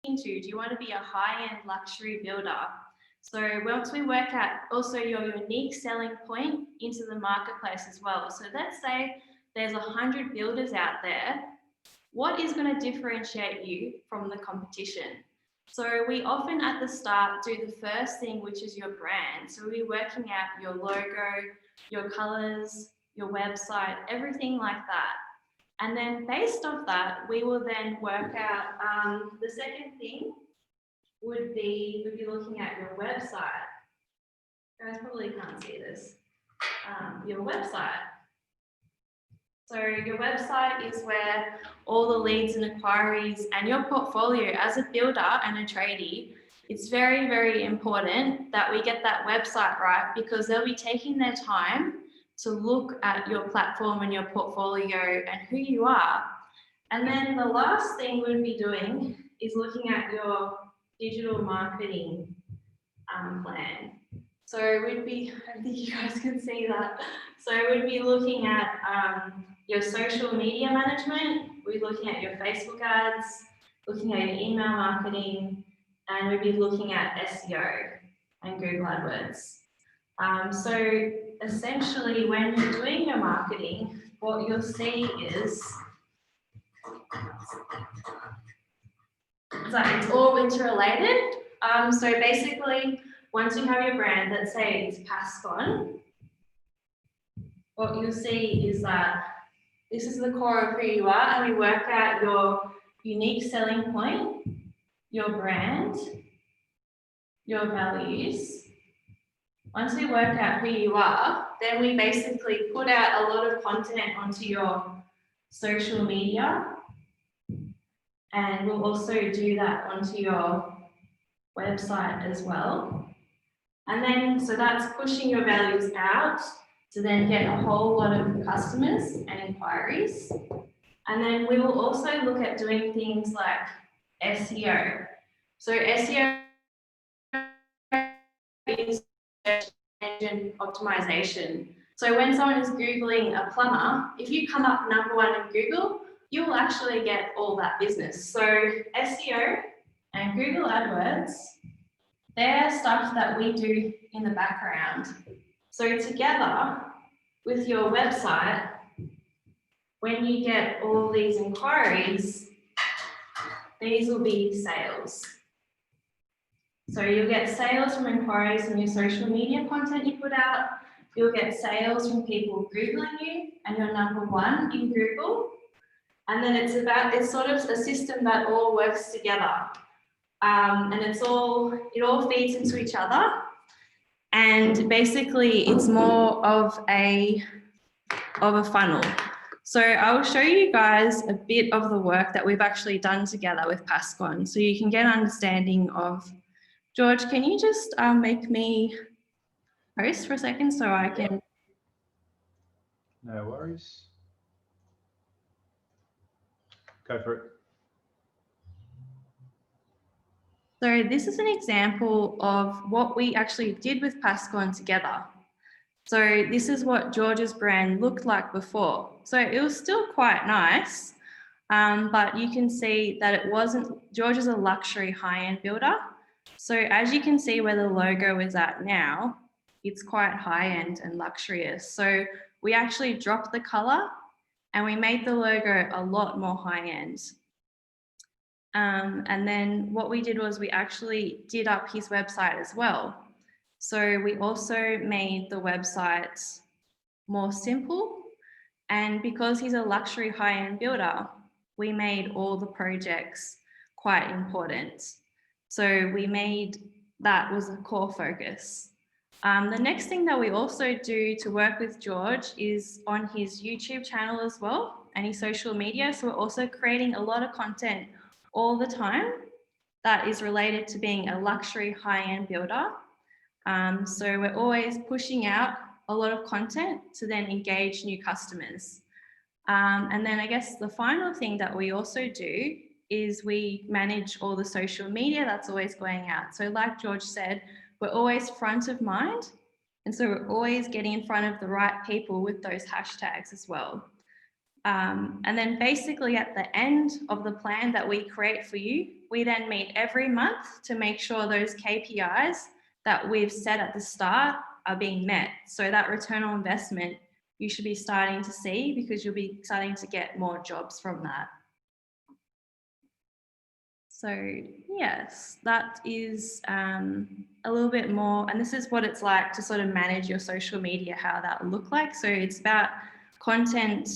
into, do you want to be a high-end luxury builder? So once we work out also your unique selling point into the marketplace as well. So let's say there's 100 builders out there. What is going to differentiate you from the competition? So we often at the start do the first thing, which is your brand. So we're working out your logo, your colors, your website, everything like that. And then based off that, we will then work out the second thing would be, we'd be looking at your website. You guys probably can't see this. Your website. So your website is where all the leads and inquiries and your portfolio as a builder and a tradie, it's very, very important that we get that website right, because they'll be taking their time to look at your platform and your portfolio and who you are. And then the last thing we'd be doing is looking at your digital marketing plan. So we'd be, I think you guys can see that. So we'd be looking at your social media management, we're looking at your Facebook ads, looking at your email marketing, and we'd be looking at SEO and Google AdWords. So essentially when you're doing your marketing, what you'll see is it's all interrelated. So basically, once you have your brand, let's say it's Passcon, what you'll see is that this is the core of who you are, and we work out your unique selling point, your brand, your values. Once we work out who you are, then we basically put out a lot of content onto your social media, and we'll also do that onto your website as well. And then, so that's pushing your values out to then get a whole lot of customers and inquiries. And then we will also look at doing things like SEO. So SEO is search engine optimization. So when someone is Googling a plumber, if you come up #1 in Google, you will actually get all that business. So SEO and Google AdWords, they're stuff that we do in the background. So together with your website, when you get all these inquiries, these will be sales. So you'll get sales from inquiries from your social media content you put out. You'll get sales from people Googling you and you're #1 in Google. And then it's sort of a system that all works together. And it all feeds into each other. And basically it's more of a funnel. So I will show you guys a bit of the work that we've actually done together with Passcon, so you can get an understanding of. George, can you just make me host for a second so I can? No worries. Go for it. So this is an example of what we actually did with Passcon together. So this is what George's brand looked like before. So it was still quite nice, but you can see that it wasn't, George is a luxury high-end builder. So as you can see where the logo is at now, it's quite high-end and luxurious. So we actually dropped the color and we made the logo a lot more high-end. And then what we did was we actually did up his website as well. So we also made the website more simple, and because he's a luxury high-end builder, we made all the projects quite important. So we made that was a core focus. The next thing that we also do to work with George is on his YouTube channel as well and his social media. So we're also creating a lot of content all the time that is related to being a luxury high-end builder. So we're always pushing out a lot of content to then engage new customers. And then I guess the final thing that we also do is we manage all the social media that's always going out. So like George said, we're always front of mind. And so we're always getting in front of the right people with those hashtags as well. And then basically at the end of the plan that we create for you, we then meet every month to make sure those KPIs that we've set at the start are being met. So that return on investment, you should be starting to see, because you'll be starting to get more jobs from that. So yes, that is a little bit more, and this is what it's like to sort of manage your social media, how that will look like. So it's about content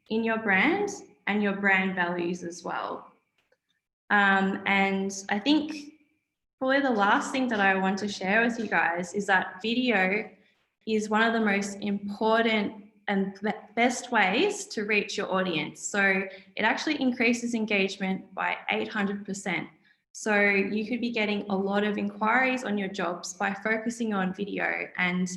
in your brand and your brand values as well. And I think probably the last thing that I want to share with you guys is that video is one of the most important and best ways to reach your audience. So it actually increases engagement by 800%. So you could be getting a lot of inquiries on your jobs by focusing on video. And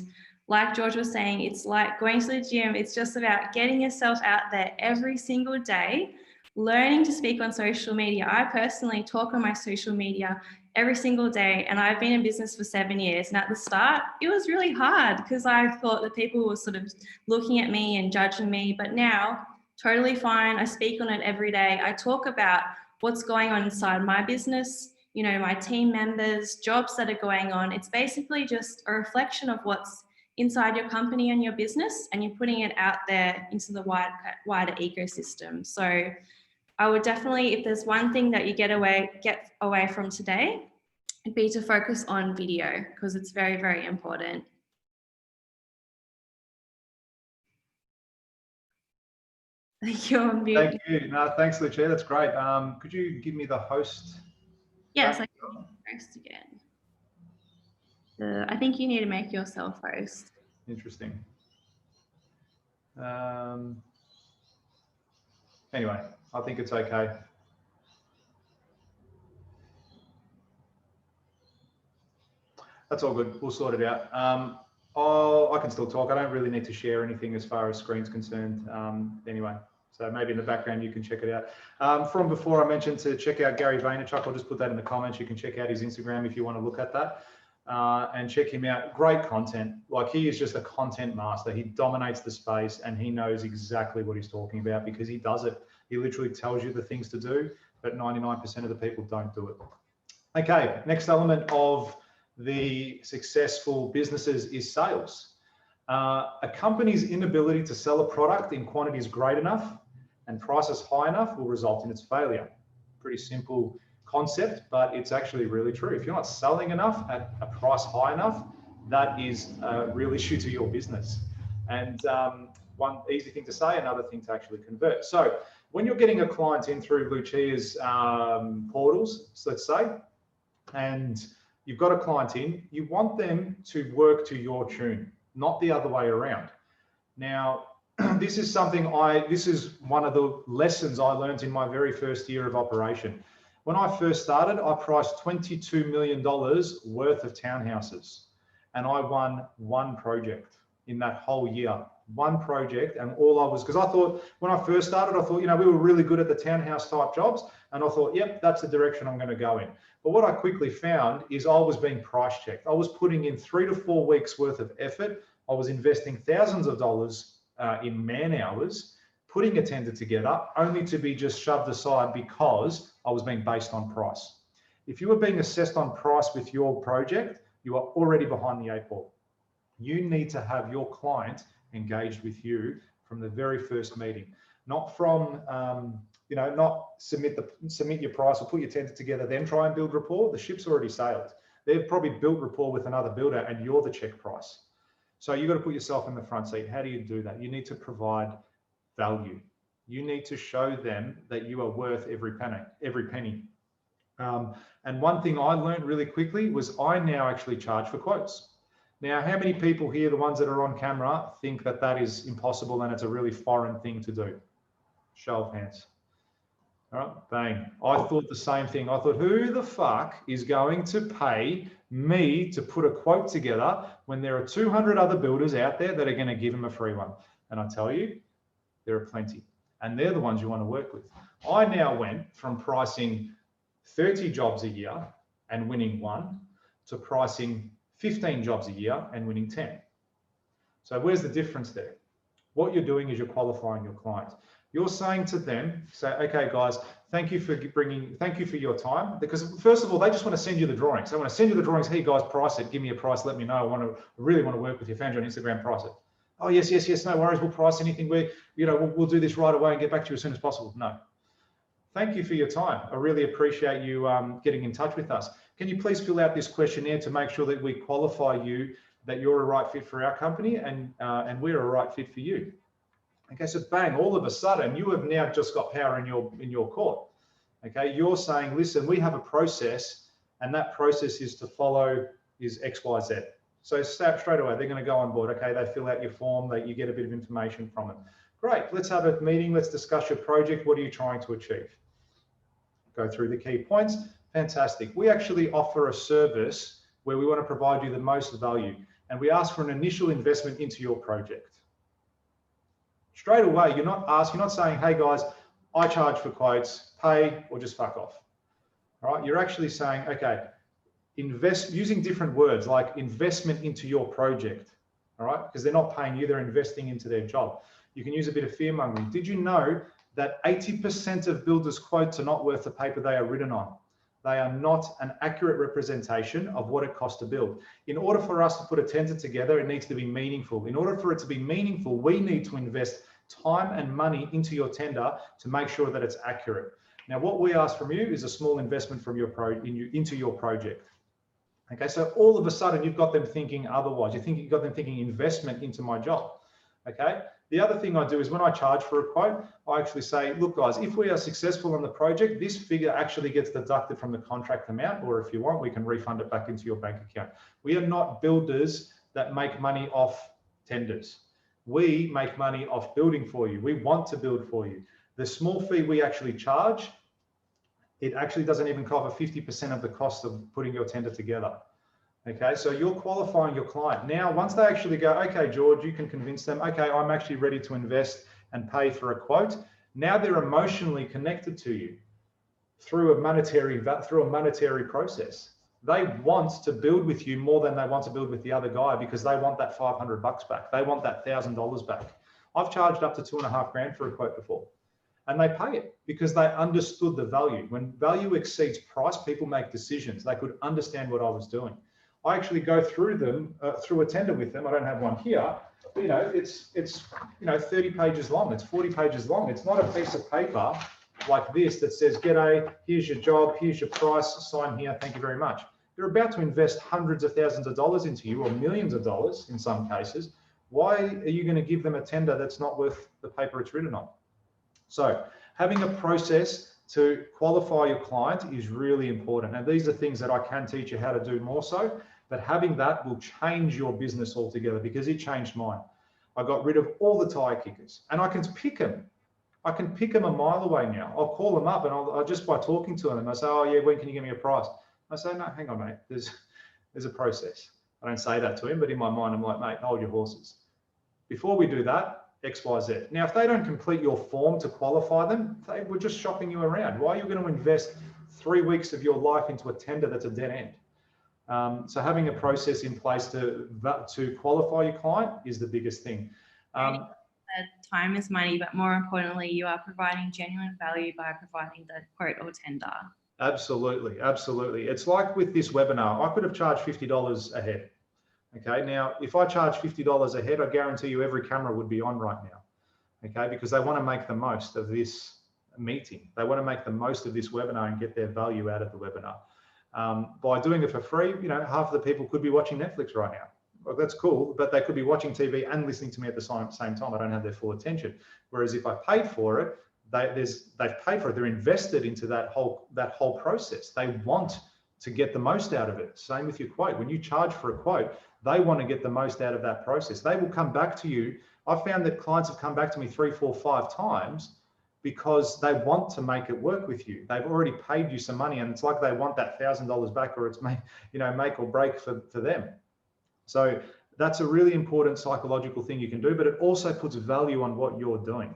like George was saying, it's like going to the gym. It's just about getting yourself out there every single day, learning to speak on social media. I personally talk on my social media every single day, and I've been in business for 7 years. And at the start, it was really hard because I thought that people were sort of looking at me and judging me. But now, totally fine. I speak on it every day. I talk about what's going on inside my business, you know, my team members, jobs that are going on. It's basically just a reflection of what's inside your company and your business, and you're putting it out there into the wider ecosystem. So I would definitely, if there's one thing that you get away from today, it'd be to focus on video, because it's very, very important. You're on mute. Thank you. No, thanks, Lucia. That's great. Could you give me the host? Yes, I can host again. I think you need to make yourself host. Interesting. Anyway, I think it's okay. That's all good. We'll sort it out. I can still talk. I don't really need to share anything as far as screen's concerned anyway. So maybe in the background, you can check it out. From before, I mentioned to check out Gary Vaynerchuk. I'll just put that in the comments. You can check out his Instagram if you want to look at that and check him out. Great content. Like, he is just a content master. He dominates the space and he knows exactly what he's talking about because he does it. He literally tells you the things to do, but 99% of the people don't do it. Okay, next element of the successful businesses is sales. A company's inability to sell a product in quantities great enough and prices high enough will result in its failure. Pretty simple concept, but it's actually really true. If you're not selling enough at a price high enough, that is a real issue to your business. And one easy thing to say, another thing to actually convert. So when you're getting a client in through Lucia's portals, so let's say, and you've got a client in, you want them to work to your tune, not the other way around. Now, this is one of the lessons I learned in my very first year of operation. When I first started, I priced $22 million worth of townhouses, and I won one project in that whole year. One project, and all I was, because I thought when I first started, I thought, you know, we were really good at the townhouse type jobs, and I thought, yep, that's the direction I'm going to go in. But what I quickly found is I was being price checked. I was putting in 3 to 4 weeks worth of effort. I was investing thousands of dollars in man hours, putting a tender together, only to be just shoved aside because I was being based on price. If you were being assessed on price with your project, you are already behind the 8 ball. You need to have your client engaged with you from the very first meeting, not from not submit your price or put your tender together, then try and build rapport. The ship's already sailed. They've probably built rapport with another builder and you're the check price. So you've got to put yourself in the front seat. How do you do that? You need to provide value. You need to show them that you are worth every penny. And one thing I learned really quickly was I now actually charge for quotes. Now, how many people here, the ones that are on camera, think that that is impossible and it's a really foreign thing to do? Show of hands. All right, bang. I thought the same thing. I thought, who the fuck is going to pay me to put a quote together when there are 200 other builders out there that are going to give them a free one? And I tell you, there are plenty. And they're the ones you want to work with. I now went from pricing 30 jobs a year and winning 1 to pricing 15 jobs a year and winning 10. So where's the difference there? What you're doing is you're qualifying your clients. You're saying to them, say, okay, guys, thank you for your time. Because first of all, they just want to send you the drawings. They want to send you the drawings. Hey guys, price it. Give me a price. Let me know. I really want to work with you. Found you on Instagram. Price it. Oh yes. No worries. We'll price anything. We'll do this right away and get back to you as soon as possible. No. Thank you for your time. I really appreciate you getting in touch with us. Can you please fill out this questionnaire to make sure that we qualify you, that you're a right fit for our company, and we're a right fit for you. Okay, so bang, all of a sudden you have now just got power in your court. Okay, you're saying, listen, we have a process, and that process is to follow is X, Y, Z. So straight away they're going to go on board. Okay, they fill out your form, you get a bit of information from it. Great, let's have a meeting. Let's discuss your project. What are you trying to achieve? Go through the key points. Fantastic. We actually offer a service where we want to provide you the most value, and we ask for an initial investment into your project. Straight away, you're not saying, hey guys, I charge for quotes, pay or just fuck off. All right, you're actually saying, okay, invest, using different words like investment into your project. All right, because they're not paying you, they're investing into their job. You can use a bit of fear mongering. Did you know that 80% of builders' quotes are not worth the paper they are written on? They are not an accurate representation of what it costs to build. In order for us to put a tender together, it needs to be meaningful. In order for it to be meaningful, we need to invest time and money into your tender to make sure that it's accurate. Now, what we ask from you is a small investment from into your project. Okay, so all of a sudden you've got them thinking otherwise. You've got them thinking investment into my job. Okay. The other thing I do is when I charge for a quote, I actually say, look guys, if we are successful on the project, this figure actually gets deducted from the contract amount, or if you want, we can refund it back into your bank account. We are not builders that make money off tenders. We make money off building for you. We want to build for you. The small fee we actually charge, it actually doesn't even cover 50% of the cost of putting your tender together. Okay, so you're qualifying your client. Now, once they actually go, okay, George, you can convince them, okay, I'm actually ready to invest and pay for a quote. Now they're emotionally connected to you through a monetary process. They want to build with you more than they want to build with the other guy because they want that $500 back. They want that $1,000 back. I've charged up to $2.5 grand for a quote before, and they pay it because they understood the value. When value exceeds price, people make decisions. They could understand what I was doing. I actually go through them, through a tender with them. I don't have one here. But, it's 30 pages long. It's 40 pages long. It's not a piece of paper like this that says, g'day, here's your job, here's your price, sign here, thank you very much. They're about to invest hundreds of thousands of dollars into you, or millions of dollars in some cases. Why are you going to give them a tender that's not worth the paper it's written on? So having a process to qualify your client is really important. And these are things that I can teach you how to do more so, but having that will change your business altogether, because it changed mine. I got rid of all the tire kickers, and I can pick them. I can pick them a mile away now. I'll call them up, and I'll just by talking to them, I say, oh yeah, when can you give me a price? I say, no, hang on, mate. There's a process. I don't say that to him, but in my mind, I'm like, mate, hold your horses. Before we do that, X, Y, Z. Now, if they don't complete your form to qualify them, they were just shopping you around. Why are you going to invest 3 weeks of your life into a tender that's a dead end? So having a process in place to qualify your client is the biggest thing. Time is money, but more importantly, you are providing genuine value by providing the quote or tender. Absolutely, absolutely. It's like with this webinar, I could have charged $50 a head. Okay, now if I charge $50 a head, I guarantee you every camera would be on right now. Okay, because they want to make the most of this meeting. They want to make the most of this webinar and get their value out of the webinar. By doing it for free, half of the people could be watching Netflix right now. Well, that's cool, but they could be watching TV and listening to me at the same time. I don't have their full attention. Whereas if I paid for it, they've paid for it. They're invested into that whole process. They want to get the most out of it. Same with your quote. When you charge for a quote, they want to get the most out of that process. They will come back to you. I've found that clients have come back to me 3, 4, 5 times because they want to make it work with you. They've already paid you some money, and it's like they want that $1,000 back, or it's make or break for them. So that's a really important psychological thing you can do, but it also puts value on what you're doing.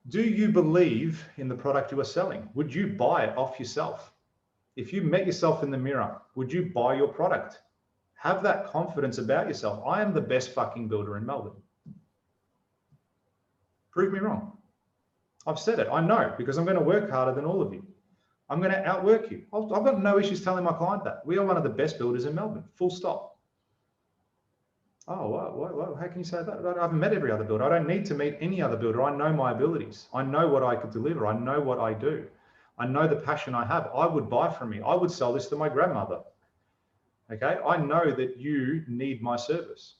Do you believe in the product you are selling? Would you buy it off yourself? If you met yourself in the mirror, would you buy your product? Have that confidence about yourself. I am the best fucking builder in Melbourne. Prove me wrong. I've said it. I know, because I'm going to work harder than all of you. I'm going to outwork you. I've got no issues telling my client that. We are one of the best builders in Melbourne, full stop. Oh, how can you say that? I haven't met every other builder. I don't need to meet any other builder. I know my abilities. I know what I could deliver. I know what I do. I know the passion I have. I would buy from me. I would sell this to my grandmother. Okay, I know that you need my service.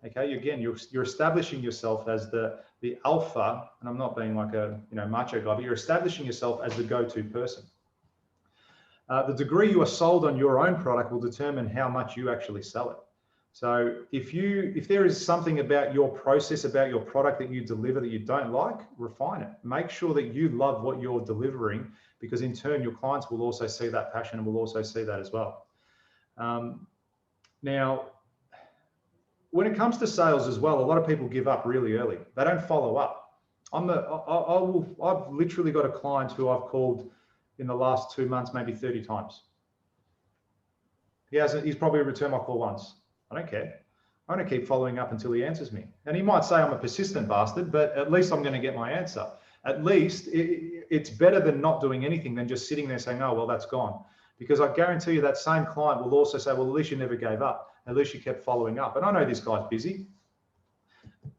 Okay, again, you're establishing yourself as the alpha, and I'm not being like a macho guy, but you're establishing yourself as the go-to person. The degree you are sold on your own product will determine how much you actually sell it. So if there is something about your process, about your product that you deliver that you don't like, refine it. Make sure that you love what you're delivering, because in turn your clients will also see that passion and will also see that as well. Now, when it comes to sales as well, a lot of people give up really early. They don't follow up. I've literally got a client who I've called in the last 2 months, maybe 30 times. He's probably returned my call once. I don't care. I'm going to keep following up until he answers me. And he might say I'm a persistent bastard, but at least I'm going to get my answer. At least it's better than not doing anything than just sitting there saying, oh, well, that's gone. Because I guarantee you that same client will also say, well, at least you never gave up. At least you kept following up. And I know this guy's busy.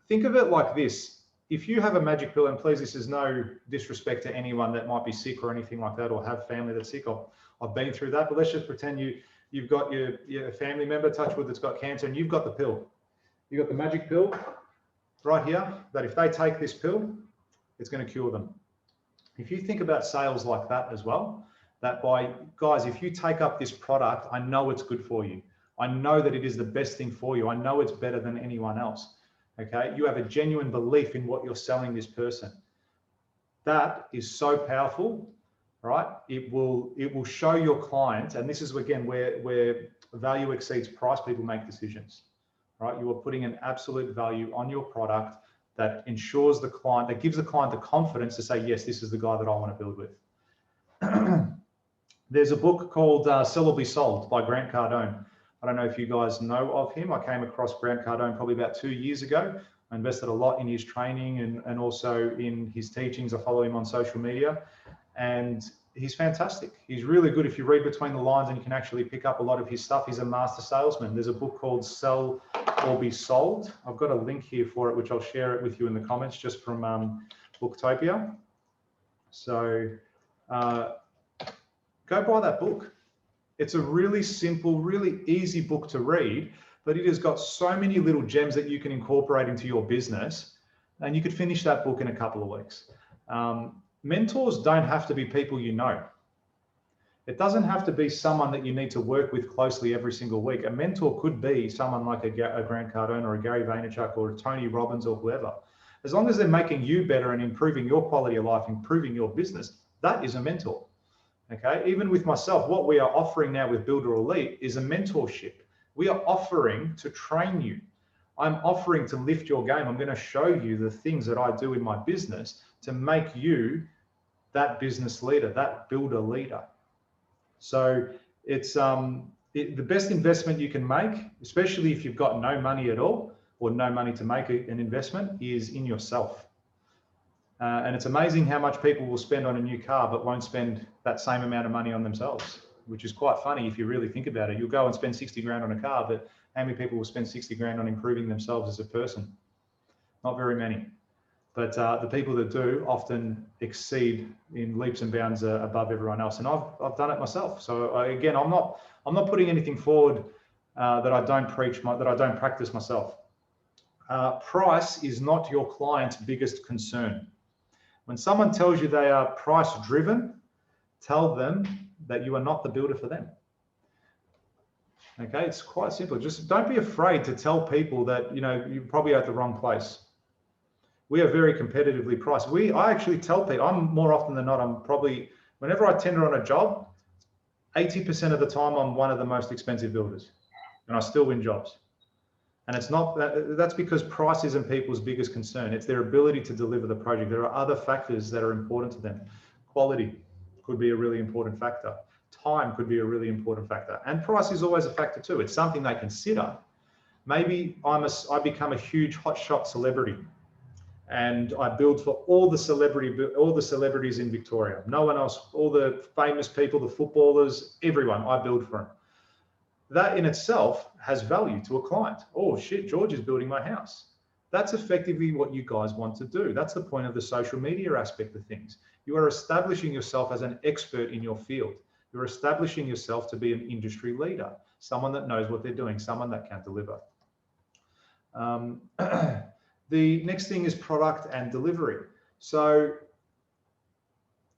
Think of it like this. If you have a magic pill, and please, this is no disrespect to anyone that might be sick or anything like that, or have family that's sick. I've been through that, but let's just pretend you've got your family member, touch wood, that's got cancer, and you've got the pill. You've got the magic pill right here, that if they take this pill, it's going to cure them. If you think about sales like that as well, that guys, if you take up this product, I know it's good for you. I know that it is the best thing for you. I know it's better than anyone else. Okay, you have a genuine belief in what you're selling this person. That is so powerful, right? It will show your client, and this is again where value exceeds price. People make decisions, right? You are putting an absolute value on your product that ensures the client, that gives the client the confidence to say, yes, this is the guy that I want to build with. There's a book called Sell or Be Sold by Grant Cardone. I don't know if you guys know of him. I came across Grant Cardone probably about 2 years ago. I invested a lot in his training and also in his teachings. I follow him on social media, and he's fantastic. He's really good. If you read between the lines, and you can actually pick up a lot of his stuff. He's a master salesman. There's a book called Sell or Be Sold. I've got a link here for it, which I'll share it with you in the comments, just from Booktopia. So go buy that book. It's a really simple, really easy book to read, but it has got so many little gems that you can incorporate into your business, and you could finish that book in a couple of weeks. Mentors don't have to be people you know. It doesn't have to be someone that you need to work with closely every single week. A mentor could be someone like a Grant Cardone or a Gary Vaynerchuk or a Tony Robbins or whoever. As long as they're making you better and improving your quality of life, improving your business, that is a mentor. Okay, even with myself, what we are offering now with Builder Elite is a mentorship. We are offering to train you. I'm offering to lift your game. I'm going to show you the things that I do in my business to make you that business leader, that builder leader. So it's the best investment you can make, especially if you've got no money at all or no money to make an investment, is in yourself. And it's amazing how much people will spend on a new car but won't spend that same amount of money on themselves, which is quite funny if you really think about it. You'll go and spend 60 grand on a car, but how many people will spend 60 grand on improving themselves as a person? Not very many. But the people that do often exceed in leaps and bounds above everyone else. And I've done it myself. So again, I'm not putting anything forward that I don't preach, that I don't practice myself. Price is not your client's biggest concern. When someone tells you they are price driven, tell them that you are not the builder for them. Okay, it's quite simple. Just don't be afraid to tell people that, you're probably at the wrong place. We are very competitively priced. I actually tell people, I'm more often than not, whenever I tender on a job, 80% of the time I'm one of the most expensive builders, and I still win jobs. And it's not, that's because price isn't people's biggest concern. It's their ability to deliver the project. There are other factors that are important to them. Quality could be a really important factor. Time could be a really important factor. And price is always a factor too. It's something they consider. Maybe I become a huge hotshot celebrity, and I build for all the celebrities in Victoria. No one else, all the famous people, the footballers, everyone, I build for them. That in itself has value to a client. Oh shit, George is building my house. That's effectively what you guys want to do. That's the point of the social media aspect of things. You are establishing yourself as an expert in your field. You're establishing yourself to be an industry leader, someone that knows what they're doing, someone that can deliver. The next thing is product and delivery. So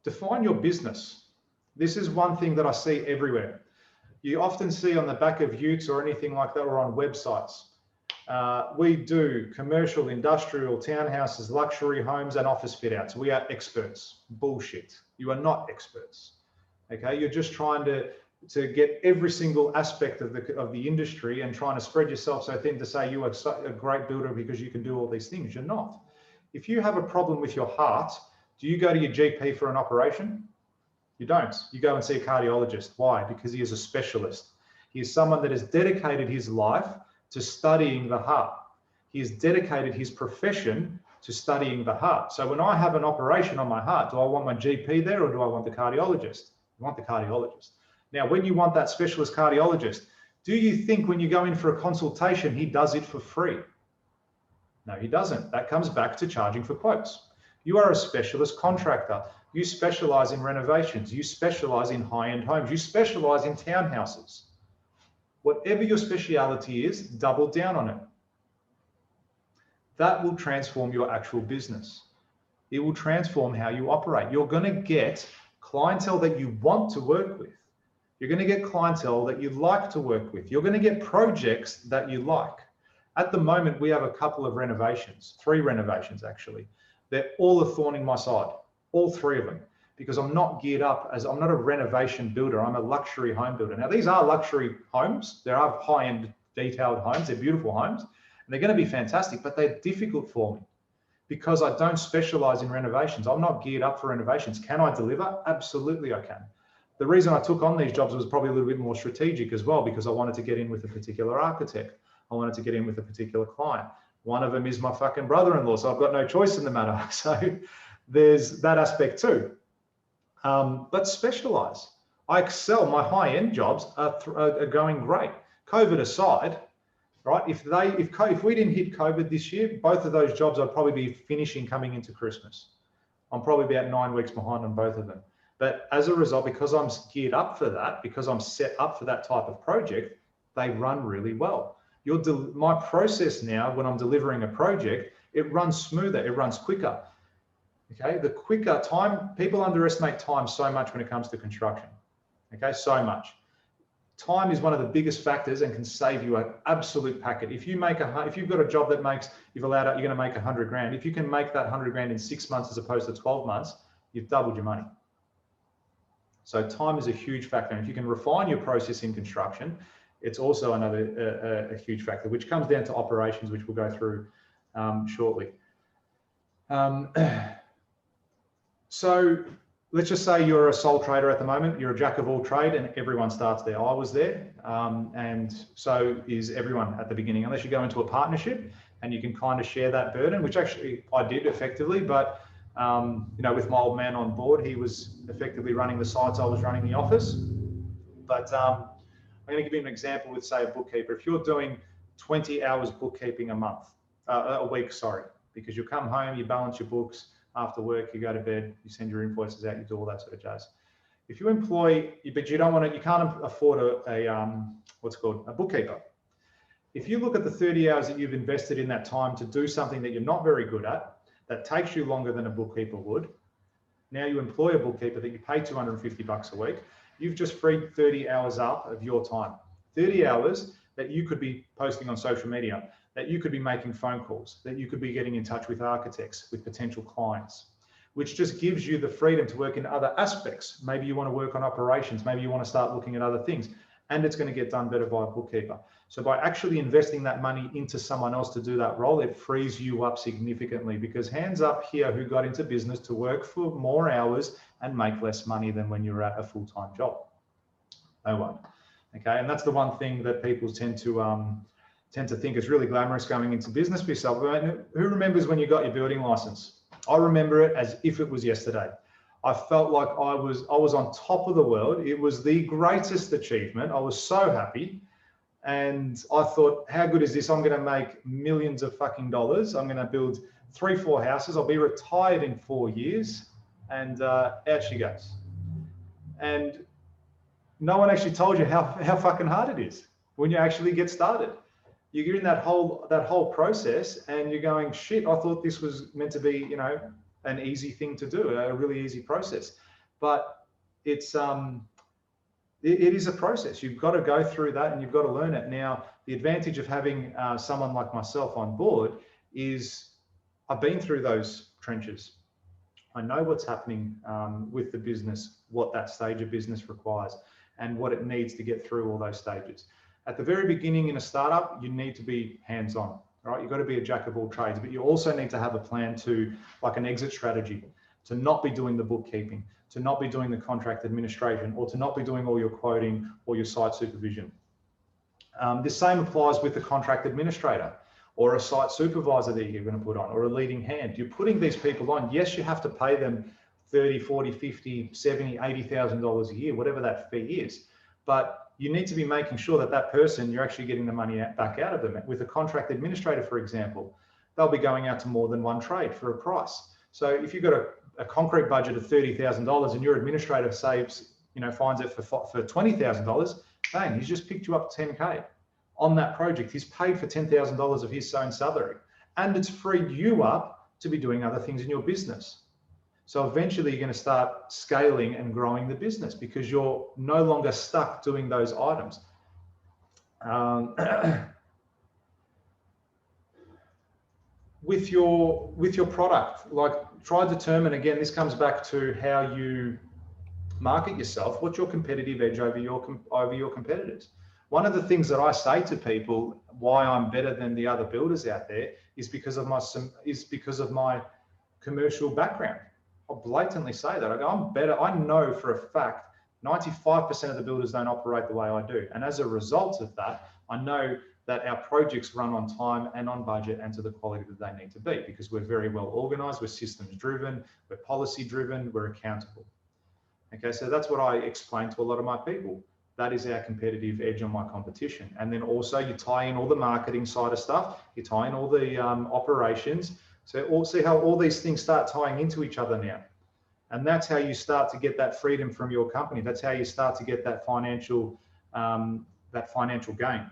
define your business. This is one thing that I see everywhere. You often see on the back of utes or anything like that, or on websites. We do commercial, industrial, townhouses, luxury homes, and office fit outs. We are experts. Bullshit. You are not experts. Okay, you're just trying to get every single aspect of the industry and trying to spread yourself so thin to say you are a great builder because you can do all these things. You're not. If you have a problem with your heart, do you go to your GP for an operation? You don't. You go and see a cardiologist. Why? Because he is a specialist. He is someone that has dedicated his life to studying the heart. He has dedicated his profession to studying the heart. So when I have an operation on my heart, do I want my GP there or do I want the cardiologist? I want the cardiologist. Now, when you want that specialist cardiologist, do you think when you go in for a consultation, he does it for free? No, he doesn't. That comes back to charging for quotes. You are a specialist contractor. You specialize in renovations. You specialize in high-end homes. You specialize in townhouses. Whatever your speciality is, double down on it. That will transform your actual business. It will transform how you operate. You're going to get clientele that you want to work with. You're going to get clientele that you like to work with. You're going to get projects that you like. At the moment, we have a couple of renovations, 3 renovations actually. They're all a thorn in my side, all 3 of them, because I'm not geared up as, I'm not a renovation builder, I'm a luxury home builder. Now, these are luxury homes. There are high-end detailed homes. They're beautiful homes, and they're going to be fantastic, but they're difficult for me because I don't specialize in renovations. I'm not geared up for renovations. Can I deliver? Absolutely, I can. The reason I took on these jobs was probably a little bit more strategic as well, because I wanted to get in with a particular architect. I wanted to get in with a particular client. One of them is my fucking brother-in-law, so I've got no choice in the matter. So there's that aspect too. But specialize. I excel. My high-end jobs are going great. COVID aside, right? If we didn't hit COVID this year, both of those jobs I'd probably be finishing coming into Christmas. I'm probably about 9 weeks behind on both of them. But as a result, because I'm geared up for that, because I'm set up for that type of project, they run really well. My process now, when I'm delivering a project, it runs smoother, it runs quicker. Okay, the quicker time, people underestimate time so much when it comes to construction. Okay, so much. Time is one of the biggest factors and can save you an absolute packet. If you've got a job that makes, you're going to make 100 grand. If you can make that 100 grand in 6 months as opposed to 12 months, you've doubled your money. So time is a huge factor. And if you can refine your process in construction, it's also another a huge factor, which comes down to operations, which we'll go through shortly. So let's just say you're a sole trader at the moment. You're a jack of all trade, and everyone starts there. I was there, and so is everyone at the beginning, unless you go into a partnership and you can kind of share that burden, which actually I did effectively, but with my old man on board, he was effectively running the sites, I was running the office. But I'm going to give you an example with, say, a bookkeeper. If you're doing 20 hours bookkeeping a week, because you come home, you balance your books, after work, you go to bed, you send your invoices out, you do all that sort of jazz. If you employ, but you don't want to, you can't afford a bookkeeper. If you look at the 30 hours that you've invested in that time to do something that you're not very good at, that takes you longer than a bookkeeper would. Now you employ a bookkeeper that you pay $250 a week. You've just freed 30 hours up of your time. 30 hours that you could be posting on social media, that you could be making phone calls, that you could be getting in touch with architects, with potential clients, which just gives you the freedom to work in other aspects. Maybe you want to work on operations. Maybe you want to start looking at other things, and it's going to get done better by a bookkeeper. So by actually investing that money into someone else to do that role, it frees you up significantly, because hands up here who got into business to work for more hours and make less money than when you're at a full-time job? No one. Okay, and that's the one thing that people tend tend to think it's really glamorous going into business for yourself. Who remembers when you got your building license? I remember it as if it was yesterday. I felt like I was on top of the world. It was the greatest achievement. I was so happy. And I thought, how good is this? I'm going to make millions of fucking dollars. I'm going to build 3-4 houses. I'll be retired in 4 years. And out she goes. And no one actually told you how fucking hard it is when you actually get started. You're in that whole process and you're going, shit, I thought this was meant to be, you know, an easy thing to do, a really easy process. But it's it is a process. You've got to go through that and you've got to learn it. Now, the advantage of having someone like myself on board is I've been through those trenches. I know what's happening with the business, what that stage of business requires and what it needs to get through all those stages. At the very beginning in a startup, you need to be hands-on, right? You've got to be a jack of all trades, but you also need to have a plan to, like an exit strategy, to not be doing the bookkeeping, to not be doing the contract administration, or to not be doing all your quoting or your site supervision. The same applies with the contract administrator or a site supervisor that you're going to put on, or a leading hand. You're putting these people on. Yes, you have to pay them 30, 40, 50, 70, $80,000 a year, whatever that fee is. But you need to be making sure that that person, you're actually getting the money back out of them. With a contract administrator, for example, they'll be going out to more than one trade for a price. So if you've got a concrete budget of $30,000 and your administrator saves, you know, finds it for $20,000, bang, he's just picked you up 10K on that project. He's paid for $10,000 of his own salary, and it's freed you up to be doing other things in your business. So eventually you're going to start scaling and growing the business because you're no longer stuck doing those items. With your product, like, try to determine, again, this comes back to how you market yourself. What's your competitive edge over your competitors? One of the things that I say to people, why I'm better than the other builders out there, is because of my commercial background. I'll blatantly say that. I go, I'm better. I know for a fact 95% of the builders don't operate the way I do. And as a result of that, I know that our projects run on time and on budget and to the quality that they need to be, because we're very well organized, we're systems driven, we're policy driven, we're accountable. Okay, so that's what I explain to a lot of my people. That is our competitive edge on my competition. And then also you tie in all the marketing side of stuff, you tie in all the operations. So see how all these things start tying into each other now. And that's how you start to get that freedom from your company. That's how you start to get that financial gain.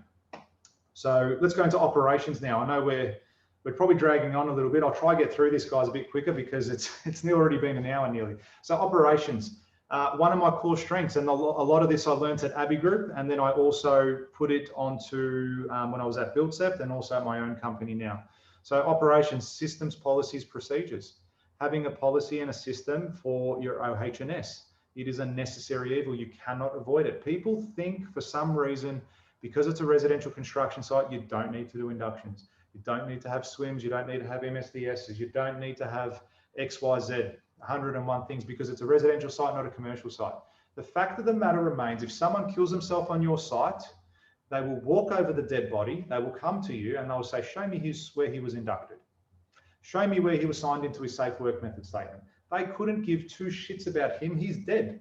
So let's go into operations now. I know we're probably dragging on a little bit. I'll try to get through this, guys, a bit quicker because it's already been an hour nearly. So operations, one of my core strengths, and a lot of this I learned at Abbey Group, and then I also put it onto when I was at BuildCept and also at my own company now. So operations, systems, policies, procedures. Having a policy and a system for your OH&S. It is a necessary evil. You cannot avoid it. People think for some reason, because it's a residential construction site, you don't need to do inductions. You don't need to have swims. You don't need to have MSDSs. You don't need to have XYZ, 101 things, because it's a residential site, not a commercial site. The fact of the matter remains, if someone kills himself on your site, they will walk over the dead body, they will come to you and they'll say, show me where he was inducted. Show me where he was signed into his safe work method statement. They couldn't give two shits about him, he's dead.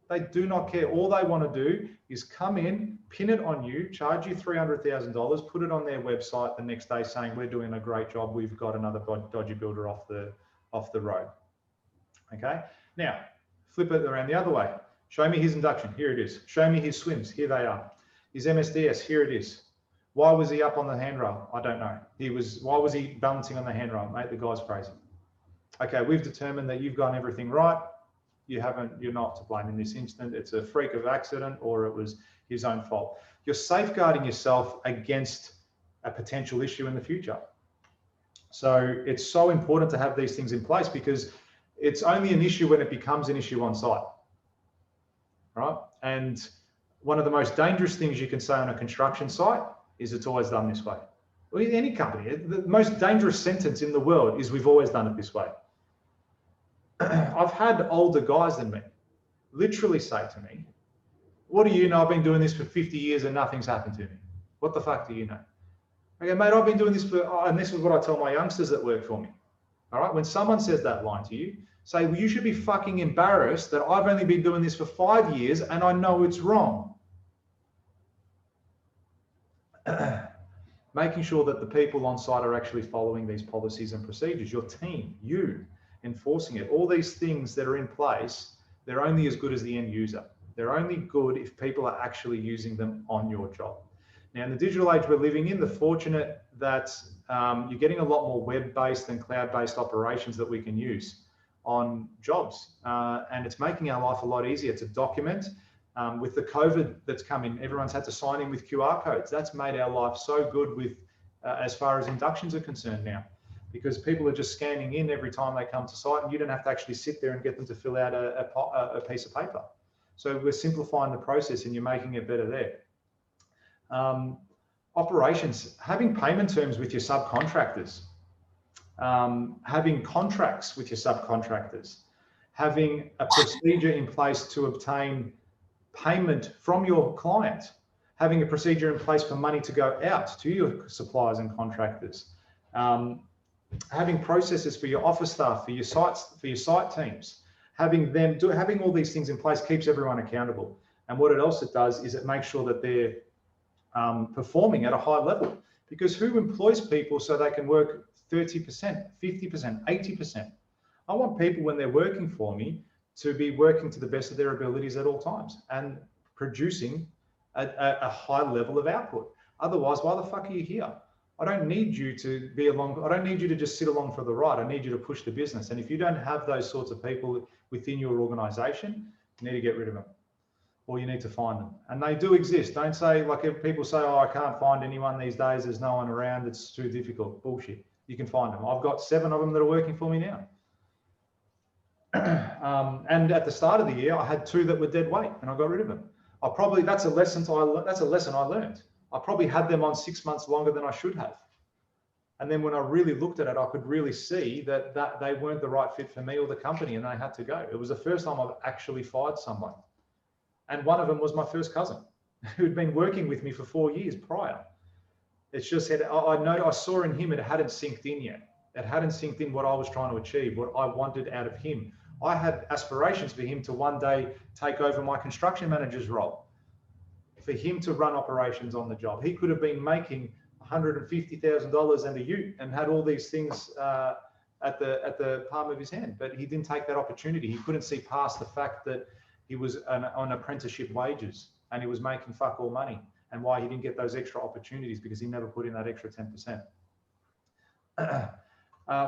They do not care. All they want to do is come in, pin it on you, charge you $300,000, put it on their website the next day saying, we're doing a great job, we've got another dodgy builder off the road. Okay, now flip it around the other way. Show me his induction, here it is. Show me his swims, here they are. His MSDS, here it is. Why was he up on the handrail? I don't know. Why was he balancing on the handrail? Mate, the guy's crazy. Okay, we've determined that you've done everything right. You're not to blame in this instant. It's a freak of accident or it was his own fault. You're safeguarding yourself against a potential issue in the future. So it's so important to have these things in place because it's only an issue when it becomes an issue on site, right? And one of the most dangerous things you can say on a construction site is it's always done this way. Well, in any company, the most dangerous sentence in the world is we've always done it this way. I've had older guys than me literally say to me, what do you know? I've been doing this for 50 years and nothing's happened to me. What the fuck do you know? Okay, mate, I've been doing this for, and this is what I tell my youngsters that work for me. All right, when someone says that line to you, say, well, you should be fucking embarrassed that I've only been doing this for 5 years and I know it's wrong. Making sure that the people on site are actually following these policies and procedures, your team, you enforcing it. All these things that are in place, they're only as good as the end user. They're only good if people are actually using them on your job. Now, in the digital age we're living in, the fortunate that you're getting a lot more web-based and cloud-based operations that we can use on jobs. And it's making our life a lot easier to document. With the COVID that's come in, everyone's had to sign in with QR codes. That's made our life so good with, as far as inductions are concerned now, because people are just scanning in every time they come to site, and you don't have to actually sit there and get them to fill out a piece of paper. So we're simplifying the process and you're making it better there. Operations, having payment terms with your subcontractors, having contracts with your subcontractors, having a procedure in place to obtain payment from your client, having a procedure in place for money to go out to your suppliers and contractors, having processes for your office staff, for your sites, for your site teams, having all these things in place keeps everyone accountable. And what it also does is it makes sure that they're performing at a high level, because who employs people so they can work 30%, 50%, 80%? I want people, when they're working for me, to be working to the best of their abilities at all times and producing a high level of output. Otherwise, why the fuck are you here? I don't need you to be along. I don't need you to just sit along for the ride. I need you to push the business. And if you don't have those sorts of people within your organization, you need to get rid of them, or you need to find them. And they do exist. Don't say, like, if people say, oh, I can't find anyone these days, there's no one around, it's too difficult. Bullshit. You can find them. I've got 7 of them that are working for me now. And at the start of the year, I had 2 that were dead weight, and I got rid of them. That's a lesson I learned. I probably had them on 6 months longer than I should have. And then when I really looked at it, I could really see that they weren't the right fit for me or the company, and they had to go. It was the first time I've actually fired someone. And one of them was my first cousin, who'd been working with me for 4 years prior. It's just that I saw in him, it hadn't synced in yet. It hadn't synced in what I was trying to achieve, what I wanted out of him. I had aspirations for him to one day take over my construction manager's role, for him to run operations on the job. He could have been making $150,000 and a ute and had all these things at the palm of his hand, but he didn't take that opportunity. He couldn't see past the fact that he was on apprenticeship wages and he was making fuck all money, and why he didn't get those extra opportunities, because he never put in that extra 10%.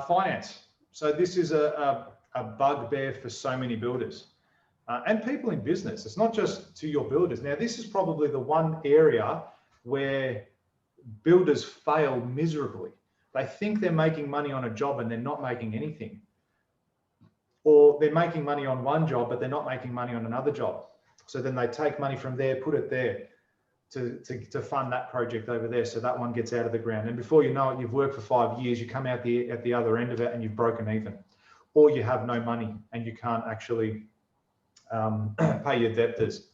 Finance. So this is a bugbear for so many builders and people in business. It's not just to your builders. Now, this is probably the one area where builders fail miserably. They think they're making money on a job and they're not making anything. Or they're making money on one job, but they're not making money on another job. So then they take money from there, put it there to fund that project over there, so that one gets out of the ground. And before you know it, you've worked for 5 years, you come out at the other end of it and you've broken even. Or you have no money and you can't actually pay your debtors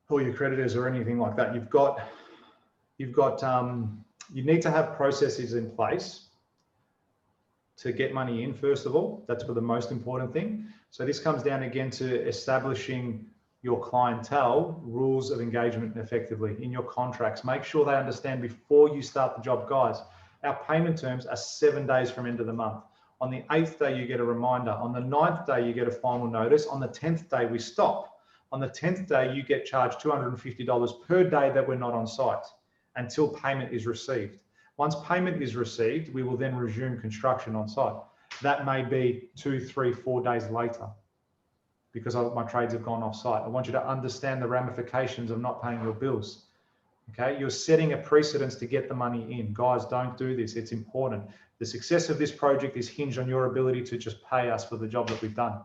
or your creditors or anything like that. You need to have processes in place to get money in, first of all. That's the most important thing. So this comes down again to establishing your clientele rules of engagement effectively in your contracts. Make sure they understand before you start the job. Guys, our payment terms are 7 days from end of the month. On the 8th day, you get a reminder. On the 9th day, you get a final notice. On the 10th day, we stop. On the 10th day, you get charged $250 per day that we're not on site until payment is received. Once payment is received, we will then resume construction on site. That may be 2, 3, 4 days later, because my trades have gone off site. I want you to understand the ramifications of not paying your bills. Okay, you're setting a precedence to get the money in. Guys, don't do this. It's important. The success of this project is hinged on your ability to just pay us for the job that we've done,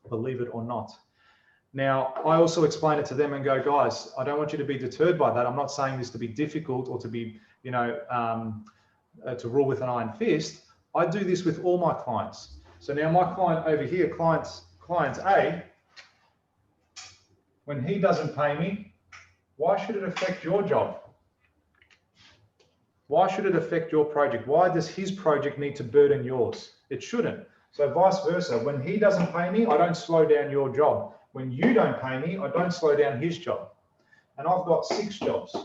believe it or not. Now, I also explain it to them and go, guys, I don't want you to be deterred by that. I'm not saying this to be difficult or to be, to rule with an iron fist. I do this with all my clients. So now my client over here, client A, when he doesn't pay me, Why should it affect your job? Why should it affect your project? Why does his project need to burden yours? It shouldn't. So vice versa. When he doesn't pay me, I don't slow down your job. When you don't pay me, I don't slow down his job. And I've got 6 jobs.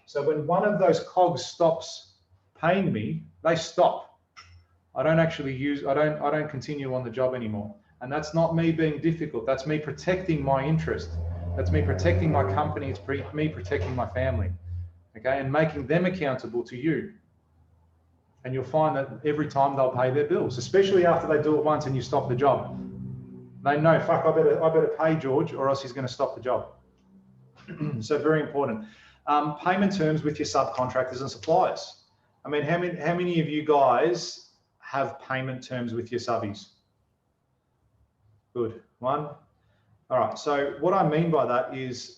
So when one of those cogs stops paying me, they stop. I don't continue on the job anymore. And that's not me being difficult. That's me protecting my interest. That's me protecting my company. It's me protecting my family. Okay, and making them accountable to you. And you'll find that every time they'll pay their bills, especially after they do it once and you stop the job. They know, fuck, I better pay George or else he's going to stop the job. So very important. Payment terms with your subcontractors and suppliers. I mean, how many of you guys have payment terms with your subbies? Good. 1. All right. So what I mean by that is,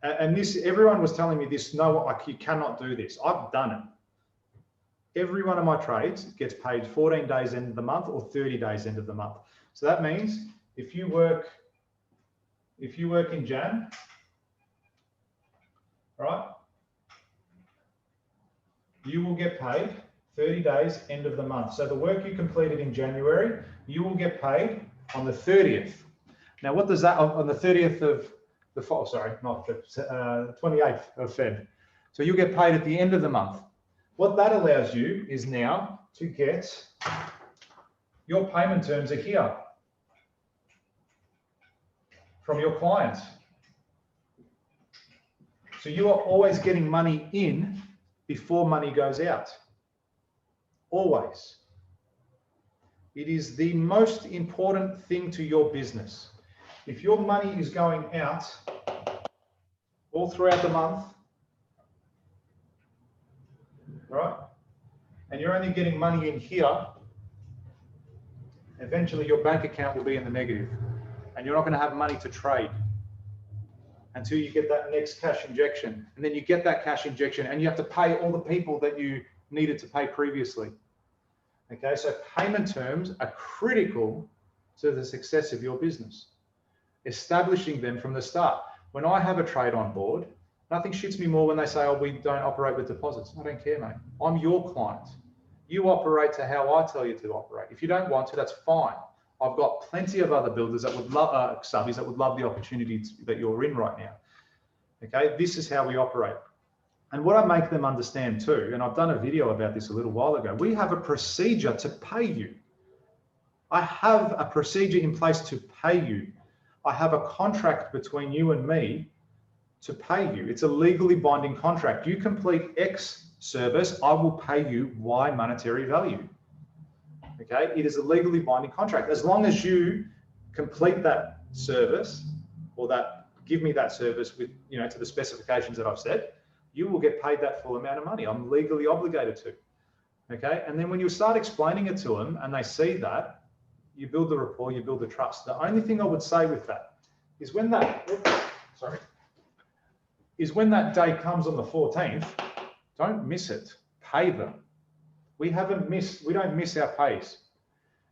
and this, everyone was telling me this, no, you cannot do this. I've done it. Every one of my trades gets paid 14 days end of the month or 30 days end of the month. So that means if you work in Jan, right, you will get paid 30 days end of the month. So the work you completed in January, you will get paid on the 30th. Now, what does that, on the 30th of the fall, sorry, not the 28th of Feb. So you'll get paid at the end of the month. What that allows you is now to get your payment terms are here from your clients. So you are always getting money in before money goes out. Always. It is the most important thing to your business. If your money is going out all throughout the month, right, and you're only getting money in here, eventually your bank account will be in the negative and you're not going to have money to trade until you get that next cash injection. And then you get that cash injection and you have to pay all the people that you needed to pay previously. Okay, so payment terms are critical to the success of your business. Establishing them from the start. When I have a trade on board, nothing shits me more when they say, oh, we don't operate with deposits. I don't care, mate. I'm your client. You operate to how I tell you to operate. If you don't want to, that's fine. I've got plenty of other builders that would love, subbies that would love the opportunity that you're in right now. Okay, this is how we operate. And what I make them understand too, and I've done a video about this a little while ago, we have a procedure to pay you. I have a procedure in place to pay you. I have a contract between you and me to pay you. It's a legally binding contract. You complete X service, I will pay you Y monetary value. Okay, it is a legally binding contract. As long as you complete that service or that give me that service with, you know, to the specifications that I've said, you will get paid that full amount of money. I'm legally obligated to. Okay, and then when you start explaining it to them and they see that, you build the rapport, you build the trust. The only thing I would say with that is when that, when that day comes on the 14th, don't miss it. Pay them. We don't miss our pays.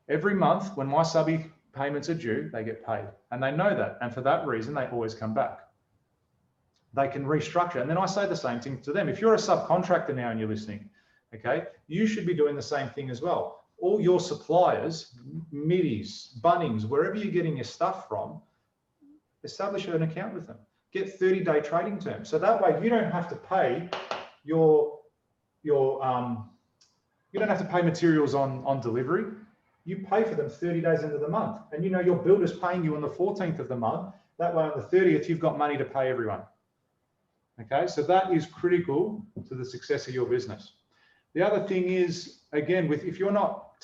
Every month when my subby payments are due, they get paid. And they know that. And for that reason, they always come back. They can restructure. And then I say the same thing to them. If you're a subcontractor now and you're listening, okay, you should be doing the same thing as well. All your suppliers, Middies, Bunnings, wherever you're getting your stuff from, establish an account with them. Get 30-day trading terms. So that way you don't have to pay you don't have to pay materials on delivery. You pay for them 30 days into the month. And you know your builder's paying you on the 14th of the month. That way on the 30th, you've got money to pay everyone. Okay, so that is critical to the success of your business. The other thing is, again, if you're not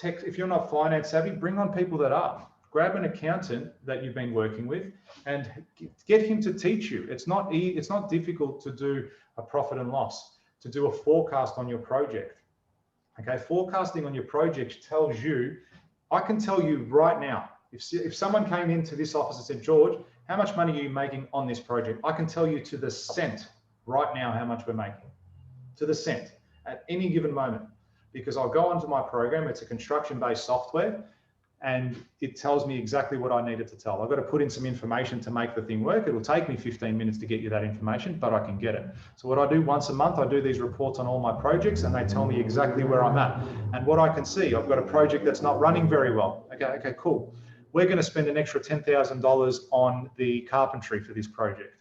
finance savvy, bring on people that are. Grab an accountant that you've been working with and get him to teach you. It's not difficult to do a profit and loss, to do a forecast on your project. Okay, forecasting on your project tells you, I can tell you right now, if someone came into this office and said, George, how much money are you making on this project? I can tell you to the cent right now how much we're making, to the cent at any given moment, because I'll go onto my program. It's a construction-based software, and it tells me exactly what I needed to tell. I've got to put in some information to make the thing work. It'll take me 15 minutes to get you that information, but I can get it. So what I do once a month, I do these reports on all my projects, and they tell me exactly where I'm at. And what I can see, I've got a project that's not running very well. Okay, cool. We're going to spend an extra $10,000 on the carpentry for this project.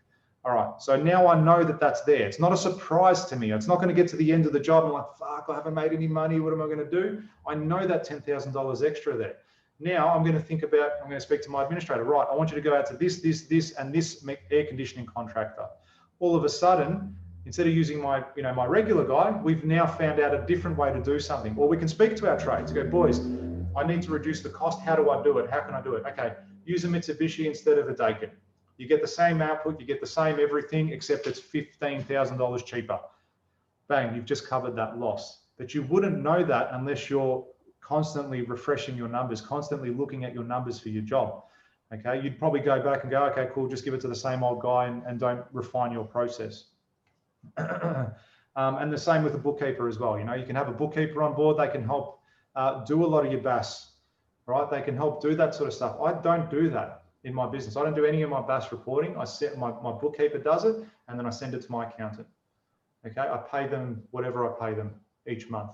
All right, so now I know that that's there. It's not a surprise to me. It's not going to get to the end of the job and I'm like, fuck, I haven't made any money. What am I going to do? I know that $10,000 extra there. Now I'm going to think about, I'm going to speak to my administrator. Right, I want you to go out to this, and this air conditioning contractor. All of a sudden, instead of using my regular guy, we've now found out a different way to do something. Or we can speak to our trades. Go, boys, I need to reduce the cost. How do I do it? How can I do it? Okay, use a Mitsubishi instead of a Daikin. You get the same output, you get the same everything, except it's $15,000 cheaper. Bang, you've just covered that loss. But you wouldn't know that unless you're constantly refreshing your numbers, constantly looking at your numbers for your job. Okay, you'd probably go back and go, okay, cool, just give it to the same old guy and don't refine your process. And the same with a bookkeeper as well. You can have a bookkeeper on board. They can help do a lot of your BAS, right? They can help do that sort of stuff. I don't do that in my business. I don't do any of my BAS reporting. I set my bookkeeper does it, and then I send it to my accountant. Okay, I pay them whatever I pay them each month,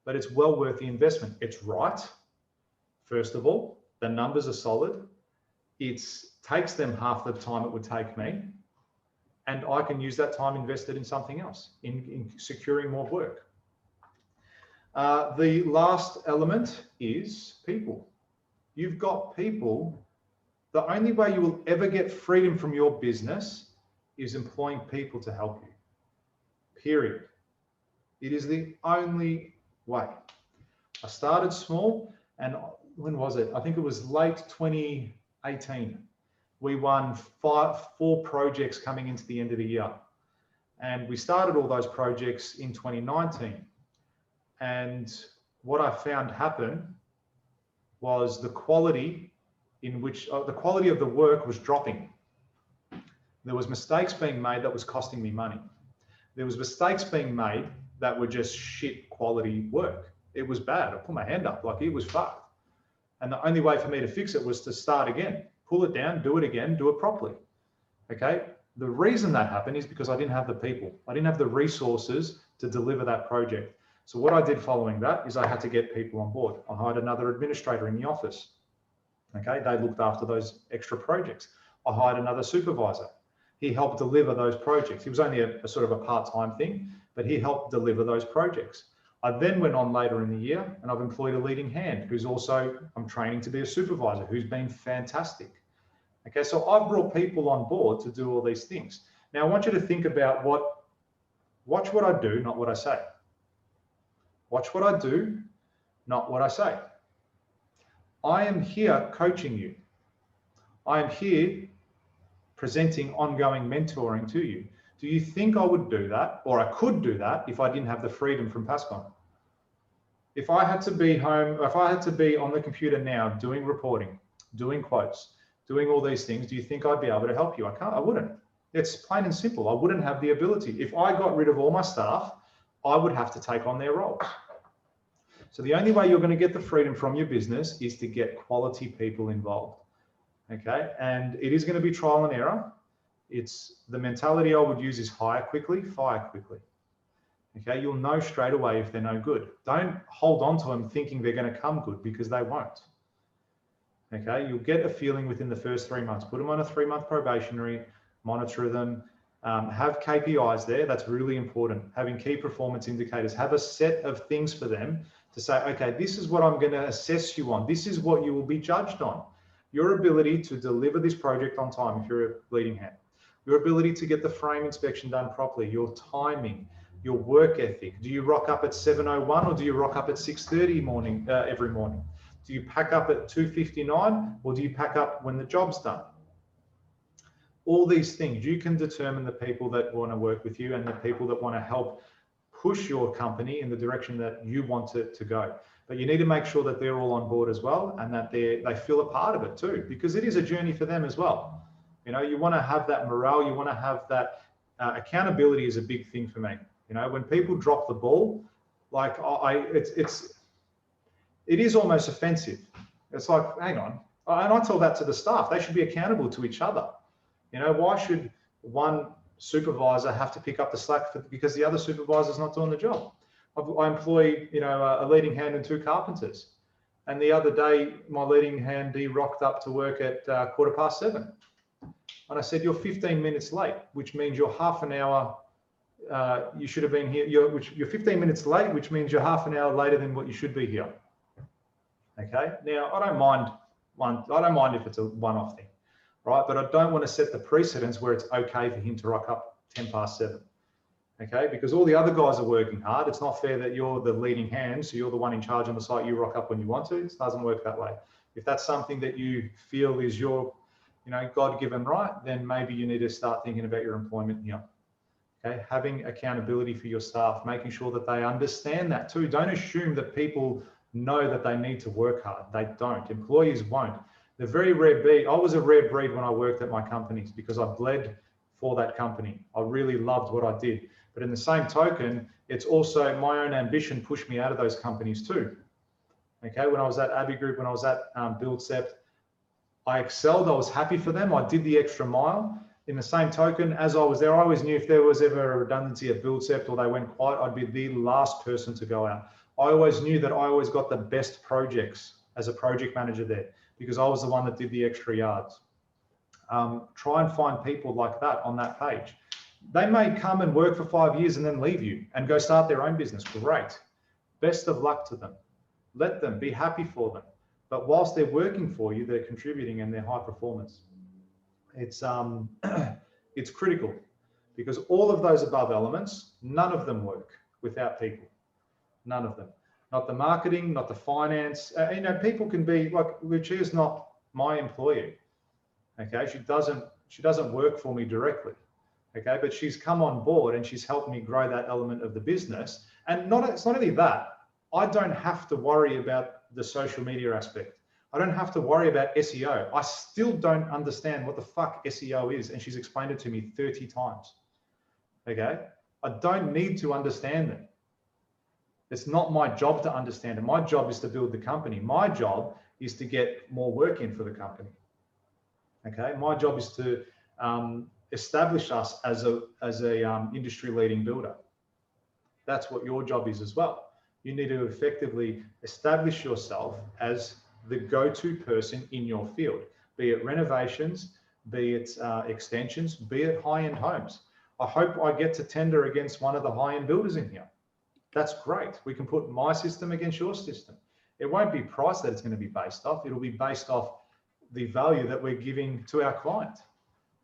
but it's well worth the investment. It's right. First of all, the numbers are solid. It takes them half the time it would take me, and I can use that time invested in something else, in securing more work. The last element is people. You've got people. The only way you will ever get freedom from your business is employing people to help you, period. It is the only way. I started small, and when was it? I think it was late 2018. We won four projects coming into the end of the year. And we started all those projects in 2019. And what I found happen was the quality of the work was dropping. There was mistakes being made that was costing me money. There was mistakes being made that were just shit quality work. It was bad. I put my hand up, like it was fucked. And the only way for me to fix it was to start again, pull it down, do it again, do it properly. Okay. The reason that happened is because I didn't have the people. I didn't have the resources to deliver that project. So what I did following that is I had to get people on board. I hired another administrator in the office. Okay, they looked after those extra projects. I hired another supervisor. He helped deliver those projects. He was only a sort of a part-time thing, but he helped deliver those projects. I then went on later in the year and I've employed a leading hand who's also, I'm training to be a supervisor, who's been fantastic. Okay, so I've brought people on board to do all these things. Now I want you to think about watch what I do, not what I say. Watch what I do, not what I say. I am here coaching you. I am here presenting ongoing mentoring to you. Do you think I would do that, or I could do that, if I didn't have the freedom from Pascon? If I had to be home, if I had to be on the computer now doing reporting, doing quotes, doing all these things, do you think I'd be able to help you? I wouldn't. It's plain and simple. I wouldn't have the ability. If I got rid of all my staff, I would have to take on their roles. So the only way you're going to get the freedom from your business is to get quality people involved. Okay, and it is going to be trial and error. It's the mentality I would use is hire quickly, fire quickly. Okay, you'll know straight away if they're no good. Don't hold on to them thinking they're going to come good, because they won't. Okay, you'll get a feeling within the first 3 months. Put them on a 3-month probationary, monitor them, have KPIs there. That's really important. Having key performance indicators, have a set of things for them to say, okay, this is what I'm going to assess you on. This is what you will be judged on. Your ability to deliver this project on time if you're a leading hand. Your ability to get the frame inspection done properly, your timing, your work ethic. Do you rock up at 7:01 or do you rock up at 6:30 morning every morning? Do you pack up at 2:59 or do you pack up when the job's done? All these things, you can determine the people that want to work with you and the people that want to help push your company in the direction that you want it to go. But you need to make sure that they're all on board as well, and that they feel a part of it too, because it is a journey for them as well. You know, you want to have that morale, you want to have that accountability is a big thing for me. You know, when people drop the ball, like it is almost offensive. It's like, hang on. And I tell that to the staff. They should be accountable to each other. You know, why should one supervisor have to pick up the slack because the other supervisor's not doing the job? I employ, you know, a leading hand and 2 carpenters. And the other day, my leading handy rocked up to work at 7:15. And I said, you're 15 minutes late, which means you're half an hour. You should have been here. You're 15 minutes late, which means you're half an hour later than what you should be here. Okay. Now, I don't mind if it's a one-off thing, right? But I don't want to set the precedence where it's okay for him to rock up 7:10. Okay, because all the other guys are working hard. It's not fair that you're the leading hand, so you're the one in charge on the site. You rock up when you want to. It doesn't work that way. If that's something that you feel is your, you know, God-given right, then maybe you need to start thinking about your employment here. Okay, having accountability for your staff, making sure that they understand that too. Don't assume that people know that they need to work hard. They don't. Employees won't. The very rare breed. I was a rare breed when I worked at my companies because I bled for that company. I really loved what I did. But in the same token, it's also my own ambition pushed me out of those companies too. Okay, when I was at Abbey Group, when I was at BuildCept, I excelled. I was happy for them. I did the extra mile. In the same token, as I was there, I always knew if there was ever a redundancy at BuildCept or they went quiet, I'd be the last person to go out. I always knew that I always got the best projects as a project manager there because I was the one that did the extra yards. Try and find people like that on that page. They may come and work for 5 years and then leave you and go start their own business. Great. Best of luck to them. Let them be happy for them. But whilst they're working for you, they're contributing and they're high performance. It's critical because all of those above elements, none of them work without people. None of them. Not the marketing, not the finance. You know, people can be like, Lucia's not my employee. Okay, she doesn't work for me directly. Okay, but she's come on board and she's helped me grow that element of the business. And it's not only that, I don't have to worry about the social media aspect. I don't have to worry about SEO. I still don't understand what the fuck SEO is. And she's explained it to me 30 times. Okay, I don't need to understand it. It's not my job to understand it. My job is to build the company. My job is to get more work in for the company. Okay, my job is to establish us as a industry leading builder. That's what your job is as well. You need to effectively establish yourself as the go-to person in your field, be it renovations, be it extensions, be it high-end homes. I hope I get to tender against one of the high-end builders in here. That's great. We can put my system against your system. It won't be price that it's going to be based off. It'll be based off the value that we're giving to our client.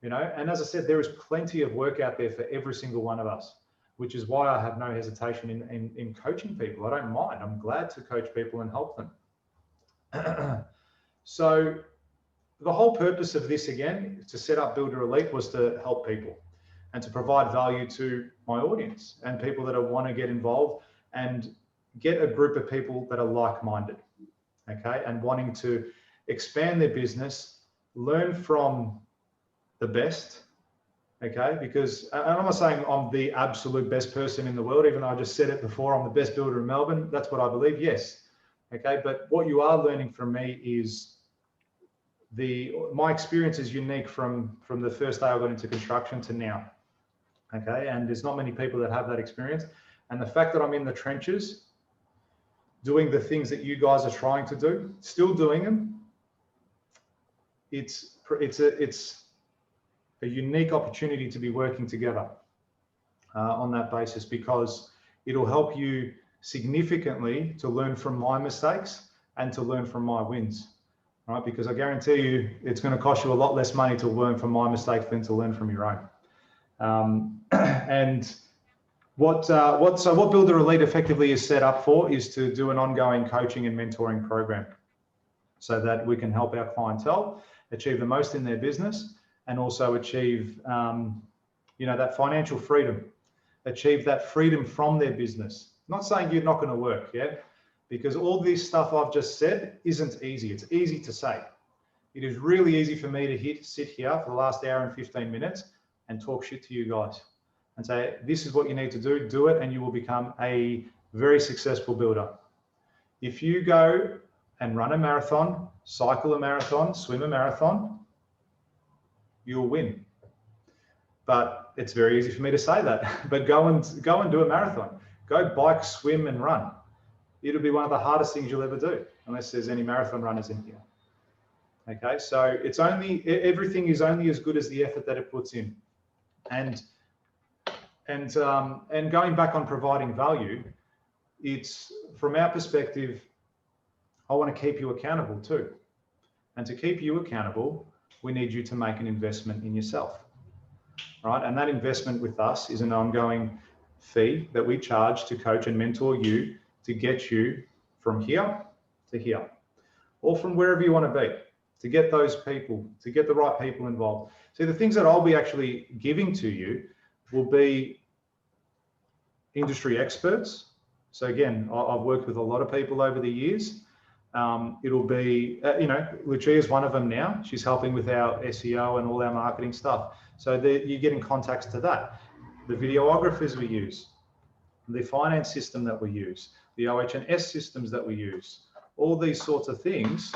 You know, and as I said, there is plenty of work out there for every single one of us, which is why I have no hesitation in coaching people. I don't mind. I'm glad to coach people and help them. So the whole purpose of this, again, to set up Builder Elite was to help people and to provide value to my audience and people that want to get involved and get a group of people that are like-minded, okay, and wanting to expand their business, learn from the best, okay, because and I'm not saying I'm the absolute best person in the world, even though I just said it before, I'm the best builder in Melbourne. That's what I believe, yes, okay, but what you are learning from me is my experience is unique from the first day I got into construction to now, okay, and there's not many people that have that experience, and the fact that I'm in the trenches doing the things that you guys are trying to do, still doing them, it's a unique opportunity to be working together on that basis, because it'll help you significantly to learn from my mistakes and to learn from my wins, right? Because I guarantee you it's going to cost you a lot less money to learn from my mistakes than to learn from your own. And what Builder Elite effectively is set up for is to do an ongoing coaching and mentoring program so that we can help our clientele achieve the most in their business and also achieve, that financial freedom, achieve that freedom from their business. I'm not saying you're not going to work, yeah? Because all this stuff I've just said isn't easy. It's easy to say. It is really easy for me to sit here for the last hour and 15 minutes and talk shit to you guys and say, this is what you need to do it, and you will become a very successful builder. If you go and run a marathon, cycle a marathon, swim a marathon, you'll win. But it's very easy for me to say that. But go and do a marathon. Go bike, swim, and run. It'll be one of the hardest things you'll ever do, unless there's any marathon runners in here. Okay, so it's only, everything is only as good as the effort that it puts in. And going back on providing value, it's, from our perspective, I want to keep you accountable too. And to keep you accountable, we need you to make an investment in yourself, right? And that investment with us is an ongoing fee that we charge to coach and mentor you to get you from here to here, or from wherever you want to be, to get those people, to get the right people involved. See, the things that I'll be actually giving to you will be industry experts. So again, I've worked with a lot of people over the years. It'll be, you know, wtih is one of them now. She's helping with our SEO and all our marketing stuff. So you're getting contacts to that. The videographers we use, the finance system that we use, the OH&S systems that we use, all these sorts of things,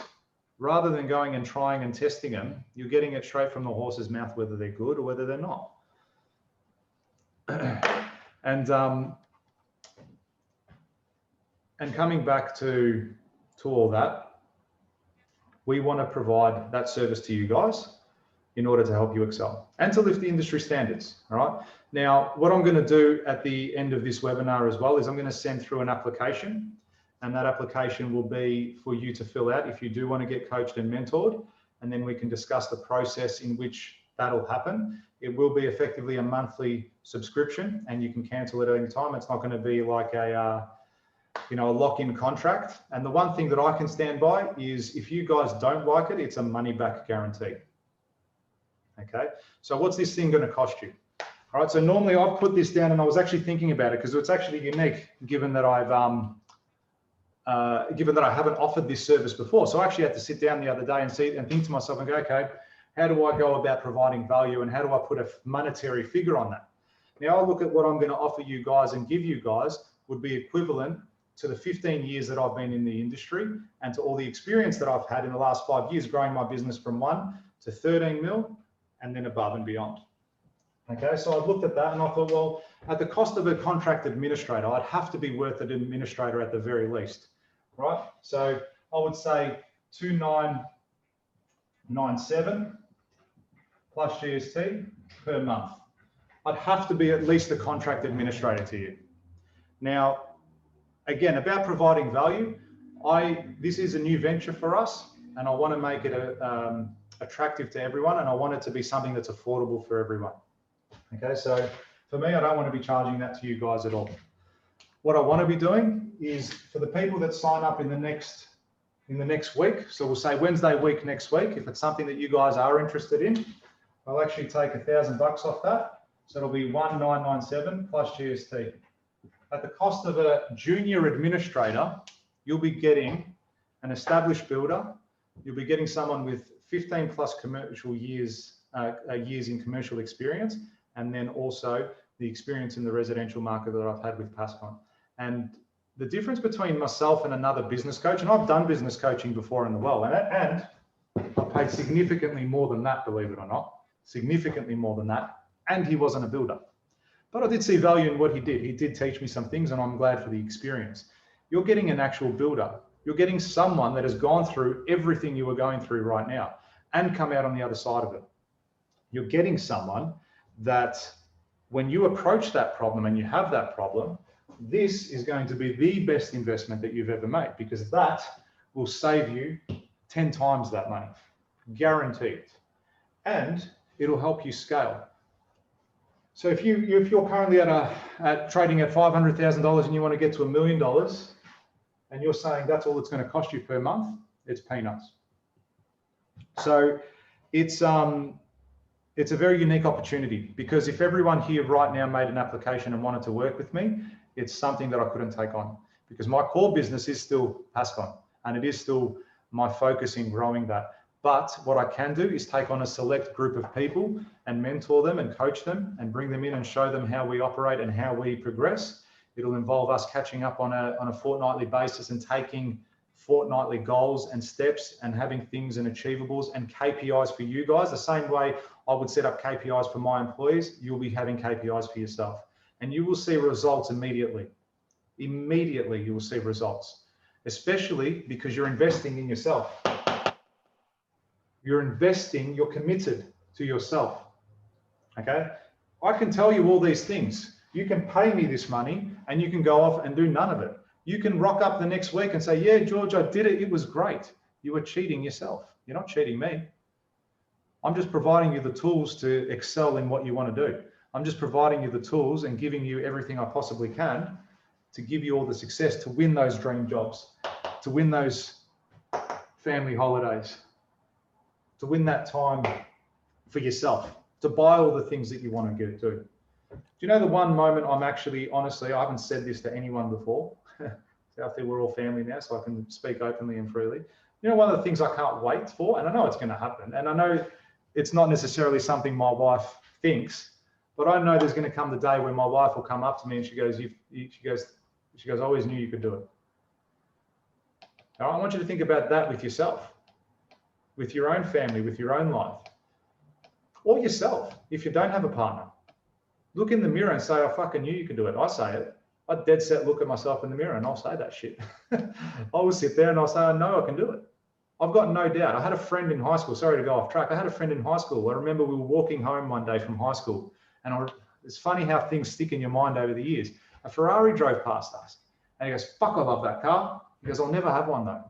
rather than going and trying and testing them, you're getting it straight from the horse's mouth, whether they're good or whether they're not. And coming back to all that, we want to provide that service to you guys in order to help you excel and to lift the industry standards. All right. Now, what I'm going to do at the end of this webinar as well is I'm going to send through an application, and that application will be for you to fill out if you do want to get coached and mentored, and then we can discuss the process in which that'll happen. It will be effectively a monthly subscription, and you can cancel it at any time. It's not going to be like a lock-in contract. And the one thing that I can stand by is if you guys don't like it, it's a money-back guarantee. Okay, so what's this thing going to cost you? All right, so normally I've put this down, and I was actually thinking about it because it's actually unique, given that I haven't offered this service before. So I actually had to sit down the other day and think to myself and go, okay, how do I go about providing value, and how do I put a monetary figure on that? Now I look at what I'm going to offer you guys and give you guys would be equivalent to the 15 years that I've been in the industry and to all the experience that I've had in the last 5 years growing my business from 1 to 13 mil and then above and beyond. Okay, so I looked at that and I thought, well, at the cost of a contract administrator, I'd have to be worth an administrator at the very least, right? So I would say 2,997 plus GST per month. I'd have to be at least a contract administrator to you. Now, again, about providing value, this is a new venture for us, and I want to make it attractive to everyone, and I want it to be something that's affordable for everyone. Okay, so for me, I don't want to be charging that to you guys at all. What I want to be doing is for the people that sign up in the next week, so we'll say Wednesday week next week, if it's something that you guys are interested in, I'll actually take $1,000 off that. So it'll be 1,997 plus GST. At the cost of a junior administrator, you'll be getting an established builder. You'll be getting someone with 15 plus commercial years in commercial experience, and then also the experience in the residential market that I've had with Passcon. And the difference between myself and another business coach, and I've done business coaching before in the world, and I paid significantly more than that, believe it or not, significantly more than that, and he wasn't a builder. But I did see value in what he did. He did teach me some things, and I'm glad for the experience. You're getting an actual builder. You're getting someone that has gone through everything you are going through right now and come out on the other side of it. You're getting someone that when you approach that problem and you have that problem, this is going to be the best investment that you've ever made, because that will save you 10 times that money, guaranteed. And it'll help you scale. So if you're currently trading at $500,000 and you want to get to $1 million, and you're saying that's all it's going to cost you per month, it's peanuts. So it's a very unique opportunity, because if everyone here right now made an application and wanted to work with me, it's something that I couldn't take on, because my core business is still Passcon, and it is still my focus in growing that. But what I can do is take on a select group of people and mentor them and coach them and bring them in and show them how we operate and how we progress. It'll involve us catching up on a fortnightly basis and taking fortnightly goals and steps and having things and achievables and KPIs for you guys. The same way I would set up KPIs for my employees, you'll be having KPIs for yourself. And you will see results immediately. Immediately you will see results, especially because you're investing in yourself. You're investing, you're committed to yourself. Okay? I can tell you all these things. You can pay me this money and you can go off and do none of it. You can rock up the next week and say, yeah, George, I did it. It was great. You were cheating yourself. You're not cheating me. I'm just providing you the tools to excel in what you want to do. I'm just providing you the tools and giving you everything I possibly can to give you all the success to win those dream jobs, to win those family holidays, to win that time for yourself, to buy all the things that you want to do. Do you know the one moment I'm actually, honestly, I haven't said this to anyone before. I think we're all family now, so I can speak openly and freely. You know, one of the things I can't wait for, and I know it's going to happen, and I know it's not necessarily something my wife thinks, but I know there's going to come the day when my wife will come up to me and she goes, I always knew you could do it. Now, I want you to think about that with yourself, with your own family, with your own life, or yourself. If you don't have a partner, look in the mirror and say, I fucking knew you could do it. I say it. I dead set look at myself in the mirror and I'll say that shit. I will sit there and I'll say, I know I can do it. I've got no doubt. I had a friend in high school, sorry to go off track. I had a friend in high school. I remember we were walking home one day from high school, and it's funny how things stick in your mind over the years. A Ferrari drove past us and he goes, fuck, I love that car. He goes, I'll never have one though.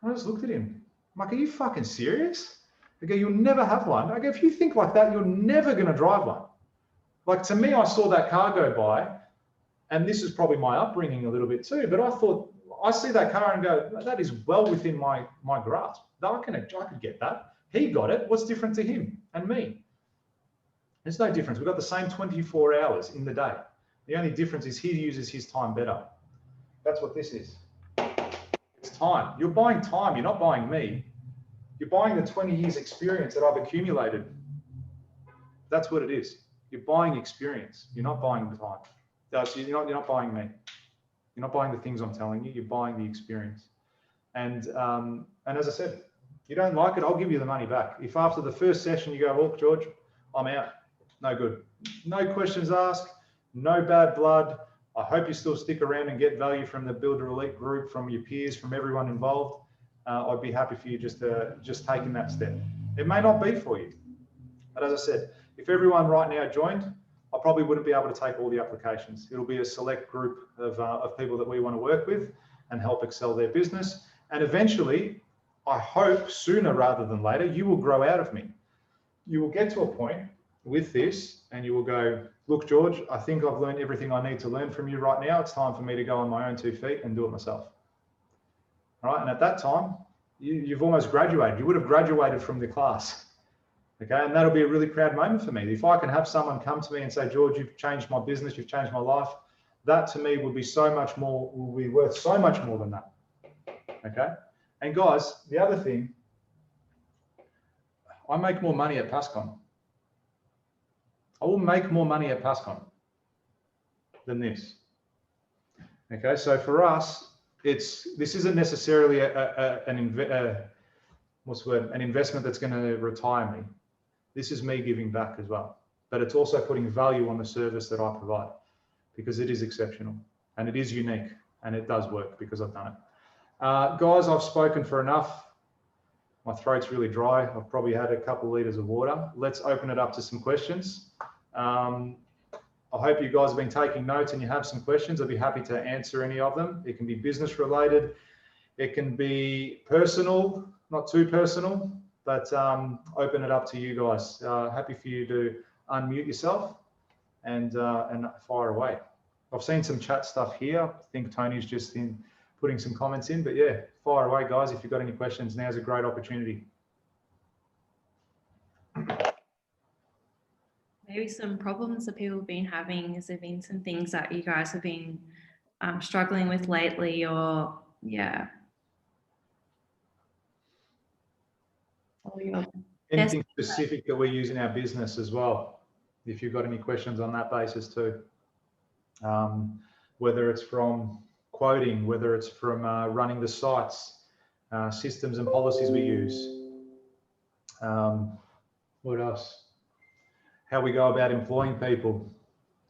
I just looked at him. I'm like, are you fucking serious? I go, you'll never have one. I go, if you think like that, you're never going to drive one. Like, to me, I saw that car go by, and this is probably my upbringing a little bit too, but I thought, I see that car and go, that is well within my grasp. I could get that. He got it. What's different to him and me? There's no difference. We've got the same 24 hours in the day. The only difference is he uses his time better. That's what this is. It's time. You're buying time. You're not buying me. You're buying the 20 years experience that I've accumulated. That's what it is. You're buying experience. You're not buying time. You're not buying me. You're not buying the things I'm telling you. You're buying the experience. And as I said, you don't like it, I'll give you the money back. If after the first session you go, look, George, I'm out. No good. No questions asked. No bad blood. I hope you still stick around and get value from the Builder Elite group, from your peers, from everyone involved. I'd be happy for you just taking that step. It may not be for you, but as I said, if everyone right now joined, I probably wouldn't be able to take all the applications. It'll be a select group of people that we want to work with and help excel their business. And eventually, I hope sooner rather than later, you will grow out of me. You will get to a point with this and you will go, look, George, I think I've learned everything I need to learn from you right now. It's time for me to go on my own 2 feet and do it myself. All right. And at that time, you've almost graduated. You would have graduated from the class. Okay. And that'll be a really proud moment for me. If I can have someone come to me and say, George, you've changed my business, you've changed my life, that to me would be so much more, will be worth so much more than that. Okay. And guys, the other thing, I make more money at Pascon. I will make more money at Pascon than this. Okay, so for us, this isn't necessarily an investment that's going to retire me. This is me giving back as well, but it's also putting value on the service that I provide, because it is exceptional and it is unique and it does work because I've done it. Guys, I've spoken for enough. My throat's really dry. I've probably had a couple of liters of water. Let's open it up to some questions. I hope you guys have been taking notes and you have some questions. I'd be happy to answer any of them. It can be business related. It can be personal, not too personal, but open it up to you guys. Happy for you to unmute yourself and fire away. I've seen some chat stuff here. I think Tony's just putting some comments in, but yeah, fire away, guys. If you've got any questions, now's a great opportunity. Maybe some problems that people have been having. Has there been some things that you guys have been struggling with lately, or yeah? Anything specific that we use in our business as well, if you've got any questions on that basis too. Whether it's from quoting, whether it's from running the sites, systems and policies we use. What else? How we go about employing people,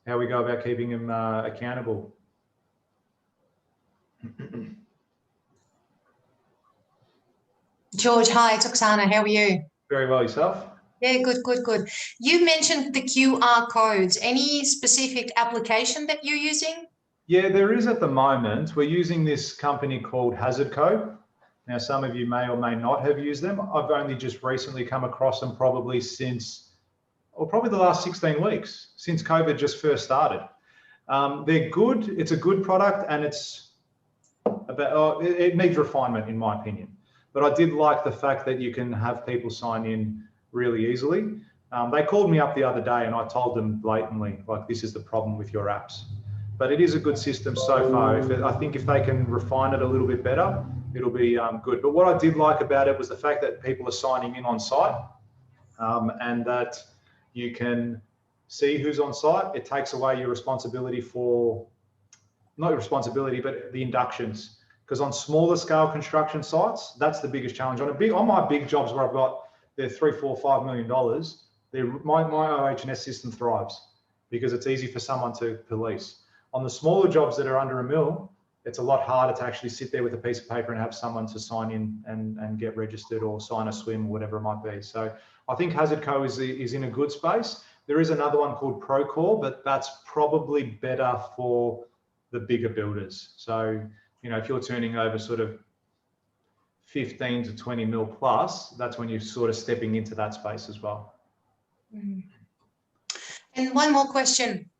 how we go about keeping them accountable. George, hi, it's Oksana. How are you? Very well, yourself? Yeah, good. You mentioned the QR codes. Any specific application that you're using? Yeah, there is at the moment. We're using this company called Hazard Code. Now, some of you may or may not have used them. I've only just recently come across them probably the last 16 weeks, since COVID just first started. They're good. It's a good product, and it needs refinement in my opinion. But I did like the fact that you can have people sign in really easily. They called me up the other day and I told them blatantly, like, this is the problem with your apps. But it is a good system so far. I think if they can refine it a little bit better, it'll be good. But what I did like about it was the fact that people are signing in on site, and that you can see who's on site. It takes away your responsibility for, not your responsibility, but the inductions. Because on smaller scale construction sites, that's the biggest challenge. On my big jobs where they're $3, $4, $5 million, my OH&S system thrives because it's easy for someone to police. On the smaller jobs that are under $1 million, it's a lot harder to actually sit there with a piece of paper and have someone to sign in and get registered or sign a swim or whatever it might be. So I think Hazard Co is in a good space. There is another one called Procore, but that's probably better for the bigger builders. So, you know, if you're turning over sort of 15 to 20 mil plus, that's when you're sort of stepping into that space as well. And one more question.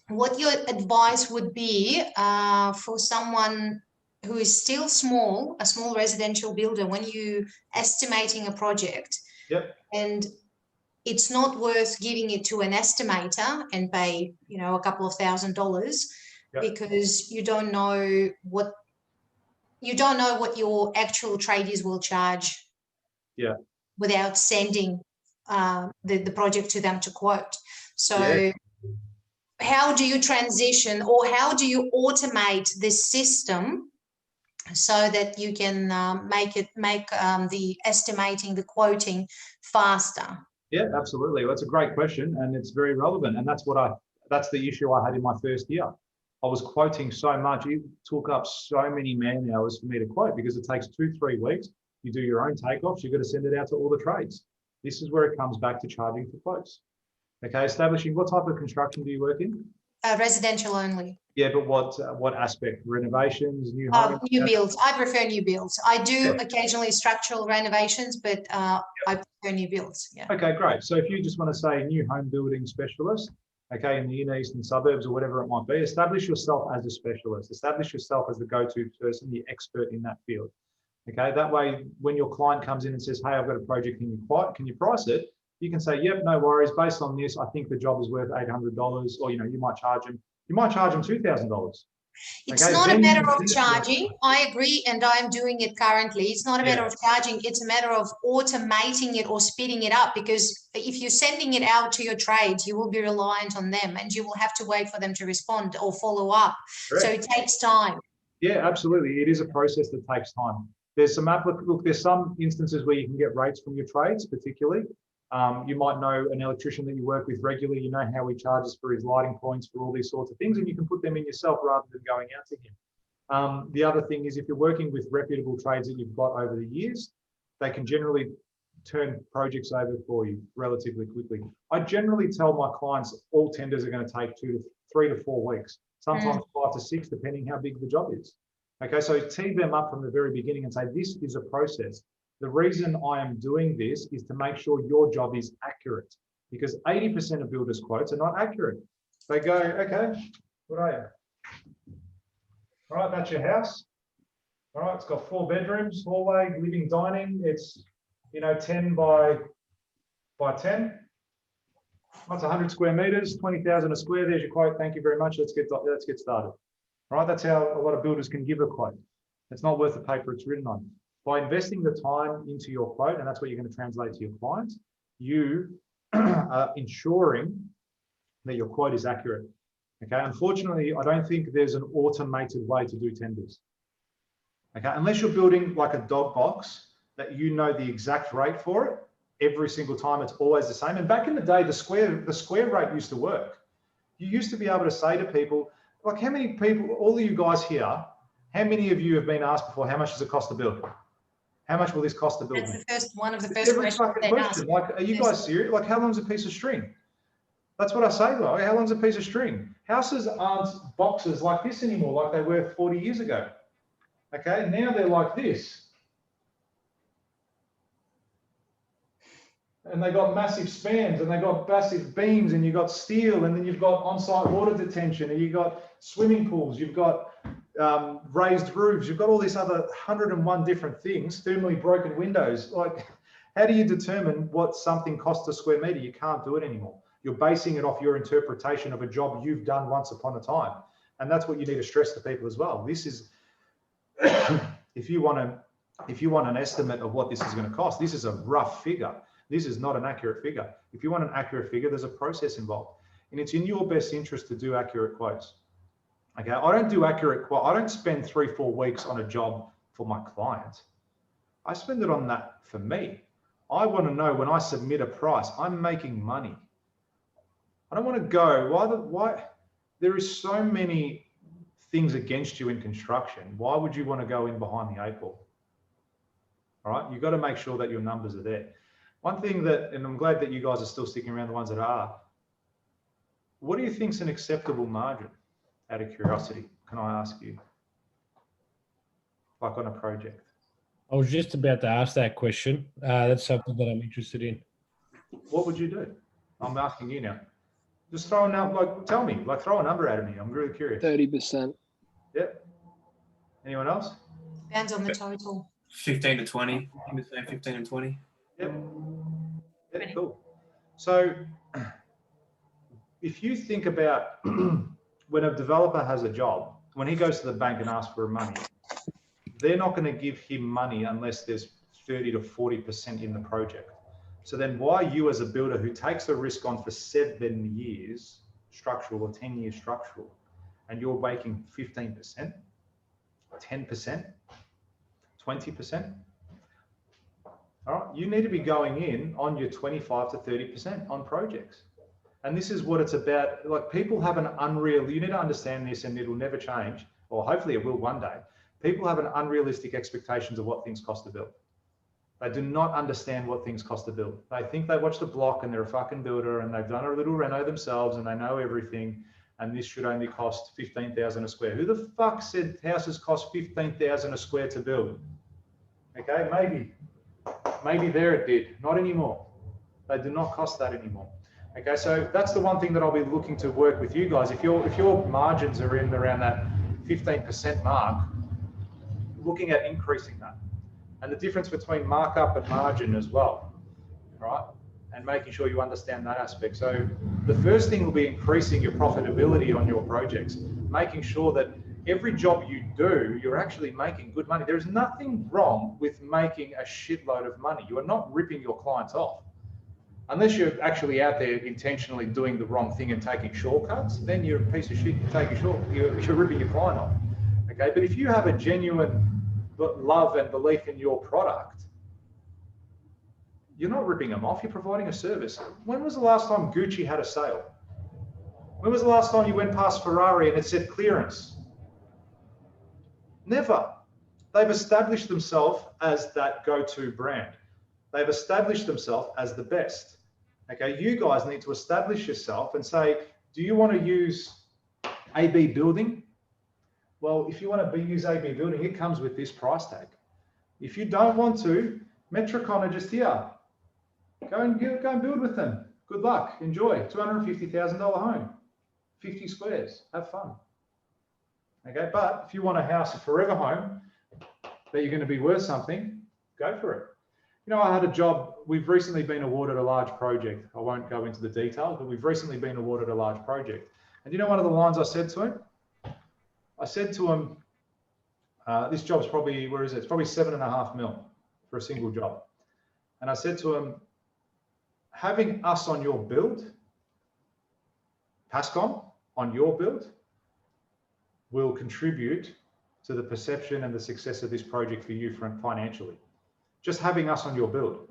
What your advice would be for someone who is still small, a small residential builder, when you estimating a project? Yep. And it's not worth giving it to an estimator and pay, you know, a couple of $1,000s, yep, because you don't know what your actual tradies will charge. Yeah. Without sending the project to them to quote. So yeah, how do you transition, or how do you automate this system so that you can make the estimating, the quoting faster? Yeah, absolutely. Well, that's a great question, and it's very relevant. And that's the issue I had in my first year. I was quoting so much. It took up so many man hours for me to quote because it takes 2-3 weeks. You do your own takeoffs. You've got to send it out to all the trades. This is where it comes back to charging for quotes. Okay, establishing what type of construction do you work in? Residential only. Yeah, but what aspect? Renovations, new homes? New builds. I prefer new builds. I do occasionally structural renovations, but I prefer new builds. Yeah. Okay, great. So if you just want to say new home building specialist, okay, in the inner eastern suburbs or whatever it might be, establish yourself as a specialist. Establish yourself as the go-to person, the expert in that field. Okay, that way, when your client comes in and says, hey, I've got a project, can you price it? You can say, yep, no worries. Based on this, I think the job is worth $800, or, you know, you might charge them $2,000. It's not a matter of charging. I agree, and I'm doing it currently. It's not a matter of charging. It's a matter of automating it or speeding it up, because if you're sending it out to your trades, you will be reliant on them and you will have to wait for them to respond or follow up. Correct. So it takes time. Yeah, absolutely. It is a process that takes time. There's some instances where you can get rates from your trades, particularly. You might know an electrician that you work with regularly. You know how he charges for his lighting points, for all these sorts of things, and you can put them in yourself rather than going out to him. The other thing is, if you're working with reputable trades that you've got over the years, they can generally turn projects over for you relatively quickly. I generally tell my clients all tenders are going to take 3 to 4 weeks, sometimes 5 to 6, depending how big the job is. Okay, so tee them up from the very beginning and say, this is a process. The reason I am doing this is to make sure your job is accurate, because 80% of builders' quotes are not accurate. They go, okay, what are you? All right, that's your house. All right, it's got 4 bedrooms, hallway, living, dining. It's, 10 by 10. That's 100 square meters, 20,000 a square. There's your quote. Thank you very much. Let's get started. All right, that's how a lot of builders can give a quote. It's not worth the paper it's written on. By investing the time into your quote, and that's what you're going to translate to your clients, you are ensuring that your quote is accurate. Okay, unfortunately, I don't think there's an automated way to do tenders. Okay, unless you're building like a dog box that you know the exact rate for it, every single time it's always the same. And back in the day, the square rate used to work. You used to be able to say to people, like how many people, all of you guys here, how many of you have been asked before, how much does it cost to build? How much will this cost to build? That's the first one of the It's first every questions fucking they question. ask. Like, are you guys serious? Like, how long's a piece of string? That's what I say, like, how long's a piece of string? Houses aren't boxes like this anymore, like they were 40 years ago. Okay, now they're like this. And they got massive spans and they got massive beams and you've got steel and then you've got on-site water detention and you've got swimming pools, you've got raised roofs, you've got all these other 101 different things, thermally broken windows. Like, how do you determine what something costs a square meter? You can't do it anymore. You're basing it off your interpretation of a job you've done once upon a time. And that's what you need to stress to people as well. This is, if you want an estimate of what this is going to cost, this is a rough figure. This is not an accurate figure. If you want an accurate figure, there's a process involved. And it's in your best interest to do accurate quotes. Okay, I don't do accurate quote. I don't spend 3-4 weeks on a job for my client. I spend it on that for me. I want to know when I submit a price, I'm making money. I don't want to go, why? There is so many things against you in construction. Why would you want to go in behind the 8 ball? All right, you've got to make sure that your numbers are there. One thing that, and I'm glad that you guys are still sticking around, the ones that are, what do you think is an acceptable margin, out of curiosity? Can I ask you? Like on a project. I was just about to ask that question. That's something that I'm interested in. What would you do? I'm asking you now. Just throw a number, like, tell me, like throw a number out of me. I'm really curious. 30%. Yep. Anyone else? Depends on the total. 15 to 20. In between 15 and 20. Yep. Yeah, cool. So if you think about when a developer has a job, when he goes to the bank and asks for money, they're not going to give him money unless there's 30 to 40% in the project. So then why you as a builder who takes the risk on for 7 years structural or 10 years structural, and you're making 15%, 10%, 20%, all right, you need to be going in on your 25 to 30% on projects. And this is what it's about. Like, people have an unreal, you need to understand this, and it'll never change, or hopefully it will one day. People have an unrealistic expectations of what things cost to build. They do not understand what things cost to build. They think they watch the block and they're a fucking builder and they've done a little reno themselves and they know everything, and this should only cost 15,000 a square. Who the fuck said houses cost 15,000 a square to build? Okay, maybe there it did, not anymore. They do not cost that anymore. Okay, so that's the one thing that I'll be looking to work with you guys. If your margins are in around that 15% mark, looking at increasing that. And the difference between markup and margin as well, right? And making sure you understand that aspect. So the first thing will be increasing your profitability on your projects, making sure that every job you do, you're actually making good money. There's nothing wrong with making a shitload of money. You are not ripping your clients off. Unless you're actually out there intentionally doing the wrong thing and taking shortcuts, then you're a piece of shit. You're ripping your client off. Okay, but if you have a genuine love and belief in your product, you're not ripping them off. You're providing a service. When was the last time Gucci had a sale? When was the last time you went past Ferrari and it said clearance? Never. They've established themselves as that go-to brand. They've established themselves as the best. Okay, you guys need to establish yourself and say, do you want to use AB building? Well, if you want to use AB building, it comes with this price tag. If you don't want to, Metricon are just here. Go and build with them. Good luck. Enjoy. $250,000 home, 50 squares. Have fun. Okay, but if you want a house, a forever home that you're going to be worth something, go for it. You know, I had a job. We've recently been awarded a large project. I won't go into the details, but we've recently been awarded a large project. And you know one of the lines I said to him? I said to him, this job's probably, where is it? It's probably 7.5 mil for a single job. And I said to him, having us on your build, Pascom, on your build will contribute to the perception and the success of this project for you financially. Just having us on your build,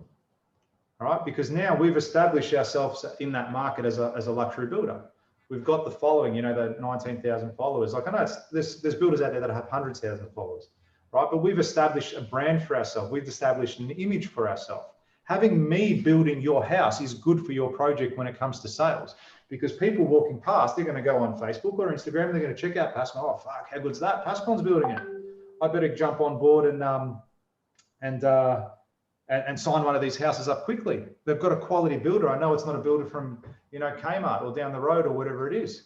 all right? Because now we've established ourselves in that market as a luxury builder. We've got the following, you know, the 19,000 followers. Like I know there's builders out there that have hundreds of thousands of followers, right? But we've established a brand for ourselves. We've established an image for ourselves. Having me building your house is good for your project when it comes to sales, because people walking past, they're going to go on Facebook or Instagram, they're going to check out Pascon. Oh, fuck, how good's that? Pascon's building it. I better jump on board and sign one of these houses up quickly. They've got a quality builder. I know it's not a builder from, you know, Kmart or down the road or whatever it is.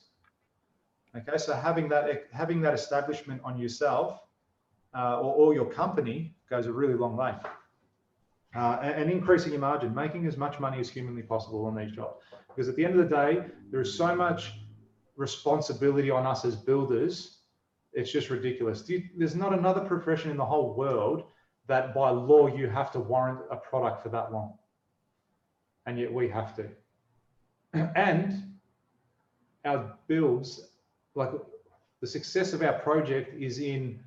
Okay, so having that establishment on yourself or your company goes a really long way. And increasing your margin, making as much money as humanly possible on these jobs. Because at the end of the day, there is so much responsibility on us as builders. It's just ridiculous. There's not another profession in the whole world that by law you have to warrant a product for that long. And yet we have to. And our builds, like the success of our project is in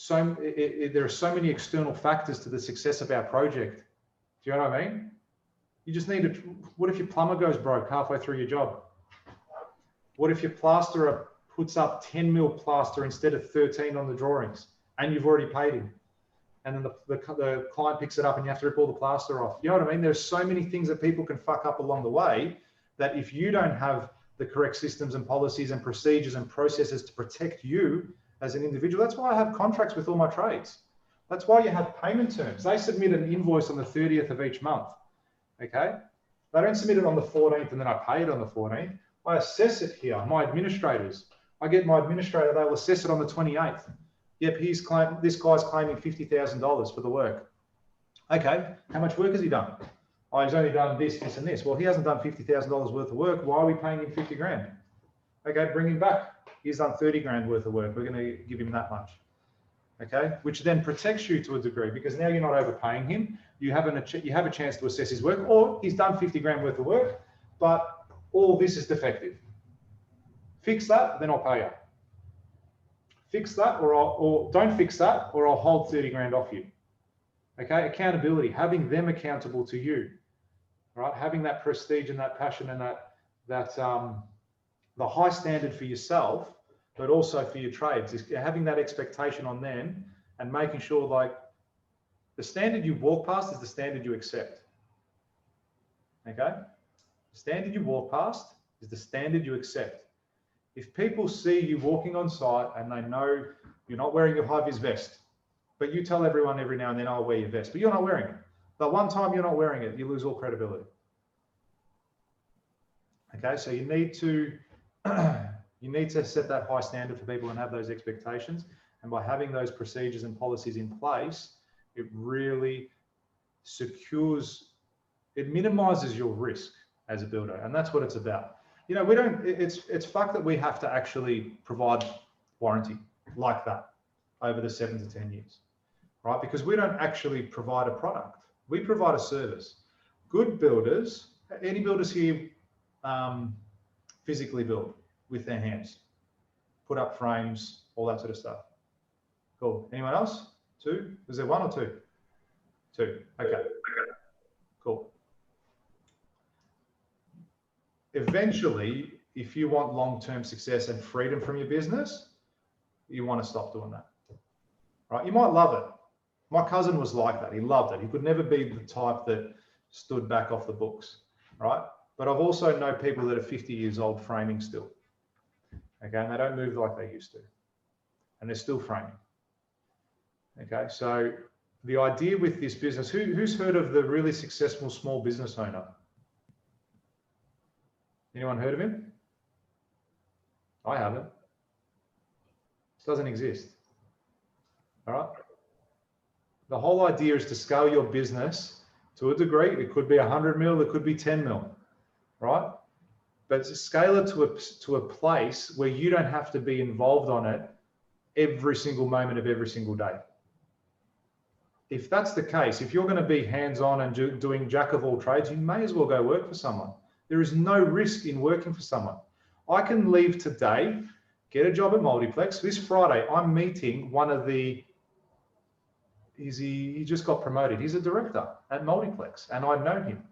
there are so many external factors to the success of our project. Do you know what I mean? You just need to, what if your plumber goes broke halfway through your job? What if your plasterer puts up 10 mil plaster instead of 13 on the drawings and you've already paid him? And then the client picks it up and you have to rip all the plaster off. You know what I mean? There's so many things that people can fuck up along the way that if you don't have the correct systems and policies and procedures and processes to protect you as an individual, that's why I have contracts with all my trades. That's why you have payment terms. They submit an invoice on the 30th of each month, okay? They don't submit it on the 14th and then I pay it on the 14th. I assess it here, my administrators. I get my administrator, they will assess it on the 28th. Yep, this guy's claiming $50,000 for the work. Okay, how much work has he done? Oh, he's only done this, this, and this. Well, he hasn't done $50,000 worth of work. Why are we paying him 50 grand? Okay, bring him back. He's done 30 grand worth of work. We're going to give him that much. Okay, which then protects you to a degree because now you're not overpaying him. You have a chance to assess his work, or he's done 50 grand worth of work, but all this is defective. Fix that, then I'll pay you. Fix that, or don't fix that, or I'll hold 30 grand off you. Okay, accountability, having them accountable to you, right? Having that prestige and that passion and the high standard for yourself, but also for your trades, is having that expectation on them and making sure like the standard you walk past is the standard you accept. Okay, the standard you walk past is the standard you accept. If people see you walking on site and they know you're not wearing your high-vis vest, but you tell everyone every now and then, I'll wear your vest, but you're not wearing it. The one time you're not wearing it, you lose all credibility. Okay, so you need to set that high standard for people and have those expectations. And by having those procedures and policies in place, it really secures, it minimizes your risk as a builder. And that's what it's about. You know, it's fucked that we have to actually provide warranty like that over the 7 to 10 years, right? Because we don't actually provide a product. We provide a service. Good builders, any builders here physically build with their hands, put up frames, all that sort of stuff. Cool. Anyone else? 2? Was there 1 or 2? 2. Okay. Cool. Eventually, if you want long-term success and freedom from your business, you want to stop doing that, right? You might love it. My cousin was like that. He loved it. He could never be the type that stood back off the books, right? But I've also known people that are 50 years old framing still, okay? And they don't move like they used to, and they're still framing, okay? So the idea with this business, who's heard of the really successful small business owner? Anyone heard of him? I haven't. This doesn't exist. All right. The whole idea is to scale your business to a degree. It could be 100 mil, it could be 10 mil, right? But to scale it to a place where you don't have to be involved on it every single moment of every single day. If that's the case, if you're going to be hands-on and doing jack of all trades, you may as well go work for someone. There is no risk in working for someone. I can leave today, get a job at Multiplex. This Friday, I'm meeting one of the, he just got promoted. He's a director at Multiplex and I know him.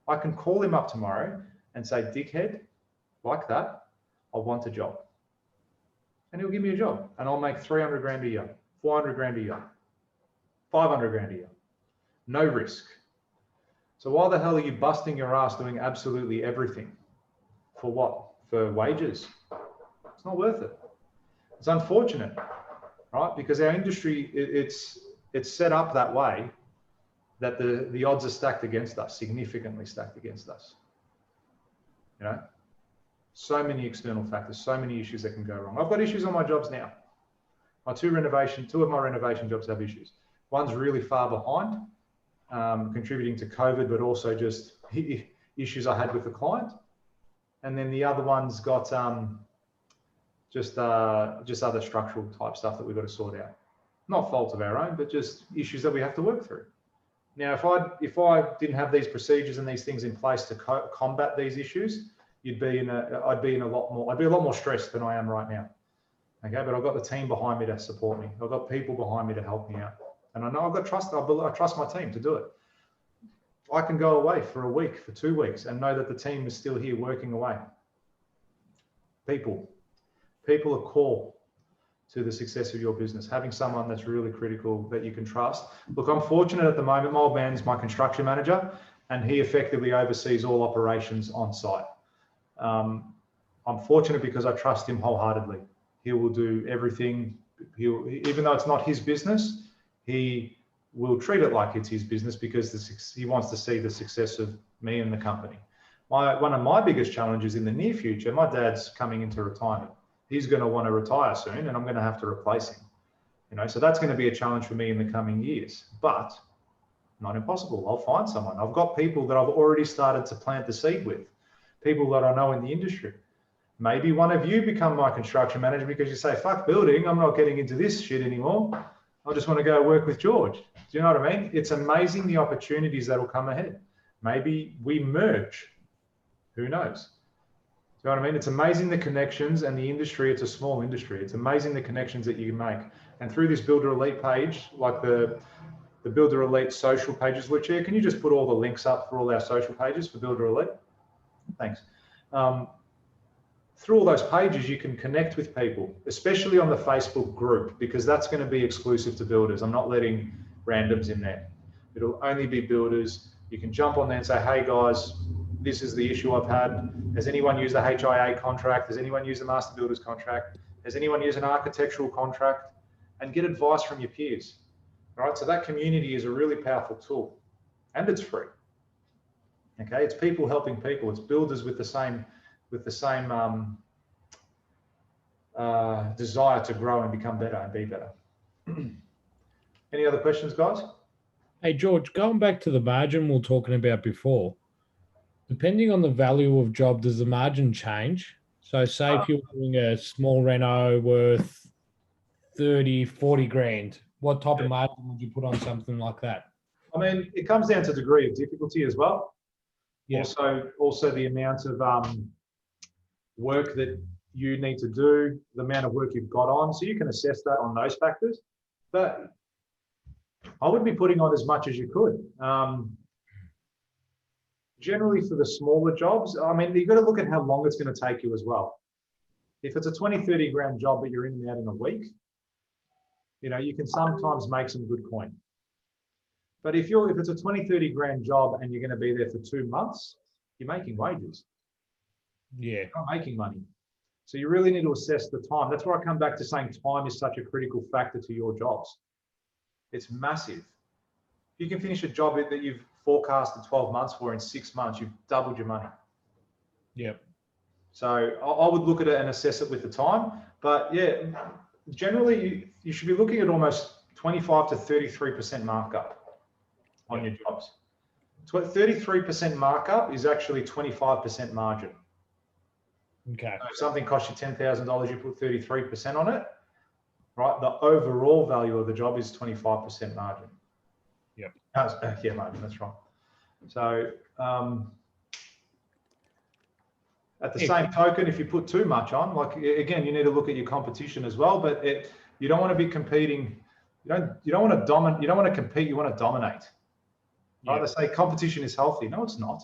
I can call him up tomorrow and say, dickhead, like that, I want a job. And he'll give me a job and I'll make 300 grand a year, 400 grand a year, 500 grand a year. No risk. So why the hell are you busting your ass doing absolutely everything? For what? For wages? It's not worth it. It's unfortunate, right? Because our industry, it's set up that way that the odds are stacked against us, significantly stacked against us. You know, so many external factors, so many issues that can go wrong. I've got issues on my jobs now. My two of my renovation jobs have issues. One's really far behind, contributing to COVID, but also just issues I had with the client. And then the other one's got just other structural type stuff that we've got to sort out. Not fault of our own, but just issues that we have to work through. Now, if I didn't have these procedures and these things in place to combat these issues, I'd be a lot more stressed than I am right now. Okay, but I've got the team behind me to support me. I've got people behind me to help me out, and I know I've got trust. I trust my team to do it. I can go away for a week, for 2 weeks, and know that the team is still here working away. People are core to the success of your business. Having someone that's really critical that you can trust. Look, I'm fortunate at the moment. My old man's my construction manager, and he effectively oversees all operations on site. I'm fortunate because I trust him wholeheartedly. He will do everything. Even though it's not his business, he will treat it like it's his business because he wants to see the success of me and the company. One of my biggest challenges in the near future, my dad's coming into retirement. He's going to want to retire soon and I'm going to have to replace him. You know, so that's going to be a challenge for me in the coming years, but not impossible. I'll find someone. I've got people that I've already started to plant the seed with, people that I know in the industry. Maybe one of you become my construction manager because you say, fuck building, I'm not getting into this shit anymore. I just want to go work with George. Do you know what I mean? It's amazing the opportunities that will come ahead. Maybe we merge. Who knows? Do you know what I mean? It's amazing the connections and the industry. It's a small industry. It's amazing the connections that you can make. And through this Builder Elite page, like the Builder Elite social pages, which can you just put all the links up for all our social pages for Builder Elite? Thanks. Through all those pages, you can connect with people, especially on the Facebook group, because that's going to be exclusive to builders. I'm not letting randoms in there. It'll only be builders. You can jump on there and say, hey guys, this is the issue I've had. Has anyone used the HIA contract? Has anyone used the Master Builders contract? Has anyone used an architectural contract? And get advice from your peers. All right, so that community is a really powerful tool and it's free. Okay, it's people helping people. It's builders with the same desire to grow and become better and be better. Any other questions, guys? Hey, George, going back to the margin we were talking about before, depending on the value of job, does the margin change? So say if you're doing a small reno worth 30, 40 grand, what type of margin would you put on something like that? I mean, it comes down to degree of difficulty as well. Yeah. Also the amount of work that you need to do, the amount of work you've got on. So you can assess that on those factors. But I would be putting on as much as you could. Generally for the smaller jobs, I mean, you've got to look at how long it's going to take you as well. If it's a 20, 30 grand job, but you're in and out in a week, you know, you can sometimes make some good coin. But if it's a 20, 30 grand job and you're going to be there for 2 months, you're making wages. Yeah. You're not making money. So you really need to assess the time. That's where I come back to saying time is such a critical factor to your jobs. It's massive. If you can finish a job that you've forecasted 12 months for in 6 months, you've doubled your money. Yep. So I would look at it and assess it with the time. But yeah, generally you should be looking at almost 25 to 33% markup on your jobs. 33% markup is actually 25% margin. Okay. So if something costs you $10,000, you put 33% on it, right? The overall value of the job is 25% margin. Yep. Yeah, margin, that's right. So At the same token, if you put too much on, like again, you need to look at your competition as well. But you don't want to be competing. You don't want to dominate. You don't want to compete. You want to dominate. Right? They say competition is healthy. No, it's not.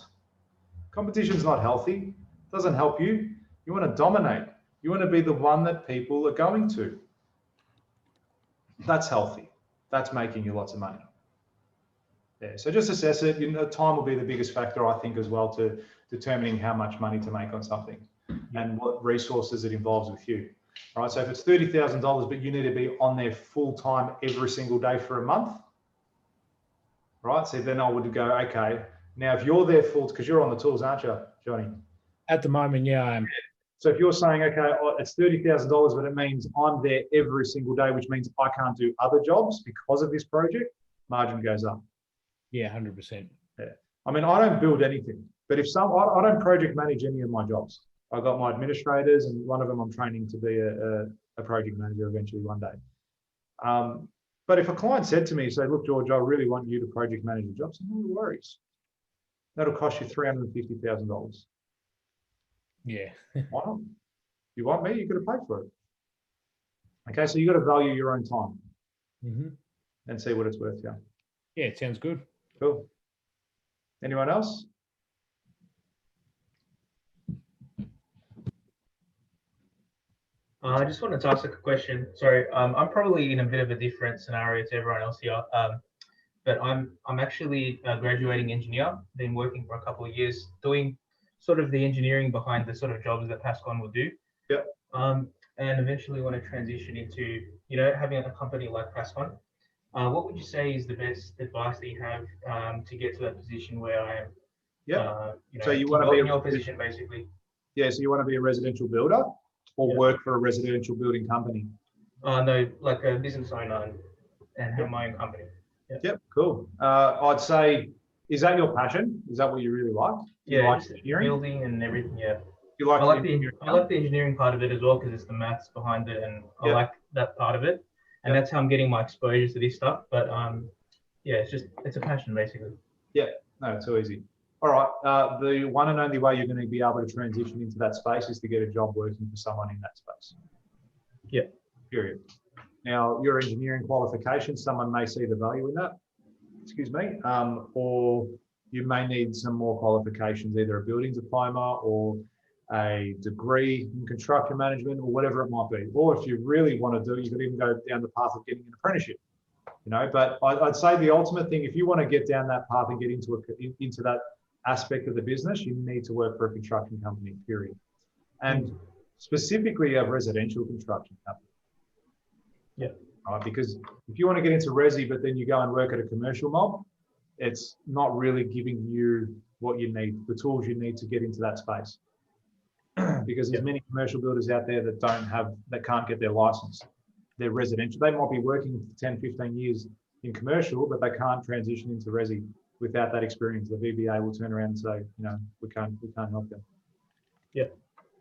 Competition is not healthy. It doesn't help you. You want to dominate. You want to be the one that people are going to. That's healthy. That's making you lots of money. Yeah. So just assess it. Time will be the biggest factor, I think, as well, to determining how much money to make on something and what resources it involves with you. All right. So if it's $30,000, but you need to be on there full time every single day for a month, right? So then I would go, okay, now if you're there full, because you're on the tools, aren't you, Johnny? At the moment, yeah, I am. So if you're saying, okay, it's $30,000, but it means I'm there every single day, which means I can't do other jobs because of this project, margin goes up. Yeah, 100%. Yeah. I mean, I don't build anything, but I don't project manage any of my jobs. I've got my administrators, and one of them I'm training to be a project manager eventually one day. But if a client said to me, say, look, George, I really want you to project manage the job, I said, no worries. That'll cost you $350,000. Yeah. Why not? You want me? You've got to pay for it. Okay, so you've got to value your own time and see what it's worth. Yeah. Yeah, it sounds good. Cool. Anyone else? I just wanted to ask a question. Sorry, I'm probably in a bit of a different scenario to everyone else here, but I'm actually a graduating engineer. Been working for a couple of years doing sort of the engineering behind the sort of jobs that Pascon will do. Yep. And eventually want to transition into having a company like Pascon. What would you say is the best advice that you have to get to that position where I am? Yeah. So you want to be in your position, basically. Yeah. So you want to be a residential builder or work for a residential building company? No, like a business owner and have my own company. Yep. Cool. I'd say, is that your passion? Is that what you really like? Yeah, like building and everything. Yeah. You like I like the engineering part of it as well because it's the maths behind it, and I like that part of it, and that's how I'm getting my exposure to this stuff. But yeah, it's a passion basically. Yeah. No, it's so easy. All right. The one and only way you're going to be able to transition into that space is to get a job working for someone in that space. Yeah. Period. Now, your engineering qualifications, someone may see the value in that. Excuse me. Or you may need some more qualifications, either a building diploma or a degree in construction management or whatever it might be. Or if you really want to do it, you could even go down the path of getting an apprenticeship. But I'd say the ultimate thing, if you want to get down that path and get into that aspect of the business, you need to work for a construction company, period. And specifically a residential construction company. Yeah. Right, because if you want to get into resi, but then you go and work at a commercial mob, it's not really giving you what you need, the tools you need to get into that space. Because there's many commercial builders out there that can't get their license. They're residential. They might be working for 10, 15 years in commercial, but they can't transition into resi without that experience. The VBA will turn around and say, we can't help them. Yeah.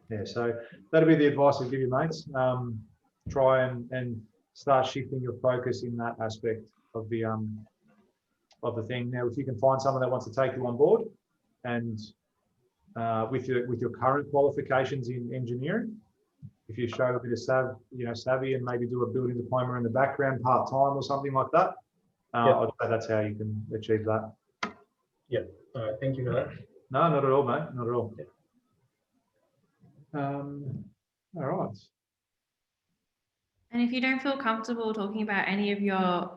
Yeah. So that'll be the advice I'll give you, mates. Try and start shifting your focus in that aspect of the thing. Now, if you can find someone that wants to take you on board, and with your current qualifications in engineering, if you show a bit of savvy and maybe do a building diploma in the background part-time or something like that, I'd say that's how you can achieve that. Yeah. Thank you for that. No, not at all, mate. Not at all. All right. And if you don't feel comfortable talking about any of your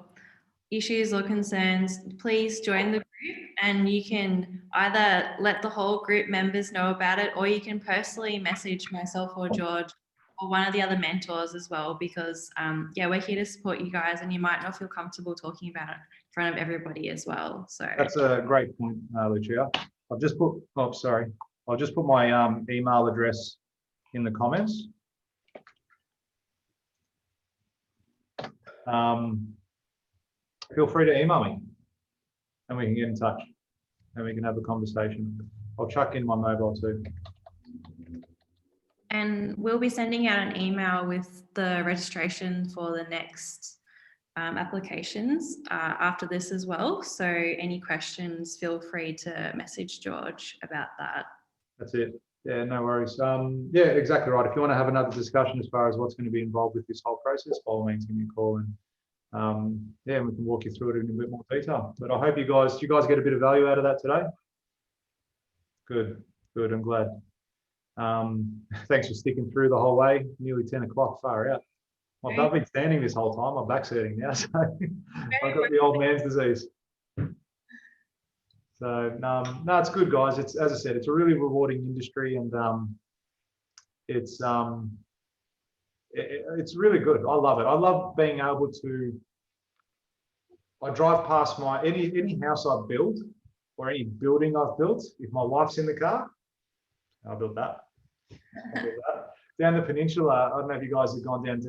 issues or concerns, please join the group, and you can either let the whole group members know about it, or you can personally message myself or George or one of the other mentors as well, because we're here to support you guys, and you might not feel comfortable talking about it in front of everybody as well. So that's a great point, Lucia. I'll just put my email address in the comments. Feel free to email me and we can get in touch and we can have a conversation. I'll chuck in my mobile too. And we'll be sending out an email with the registration for the next applications after this as well. So any questions, feel free to message George about that. That's it. Yeah, no worries. Yeah, exactly right. If you want to have another discussion as far as what's going to be involved with this whole process, by all means, give me a call and yeah, we can walk you through it in a bit more detail. But I hope you guys get a bit of value out of that today. Good, good. I'm glad. Thanks for sticking through the whole way. Nearly 10 o'clock, far out. I've been standing this whole time. My back's hurting now, so I've got the old man's disease. So no, it's good, guys. It's, as I said, it's a really rewarding industry, and it's really good. I love it. I love being able to. I drive past any house I've built or any building I've built. If my wife's in the car, I built that. Down the peninsula, I don't know if you guys have gone down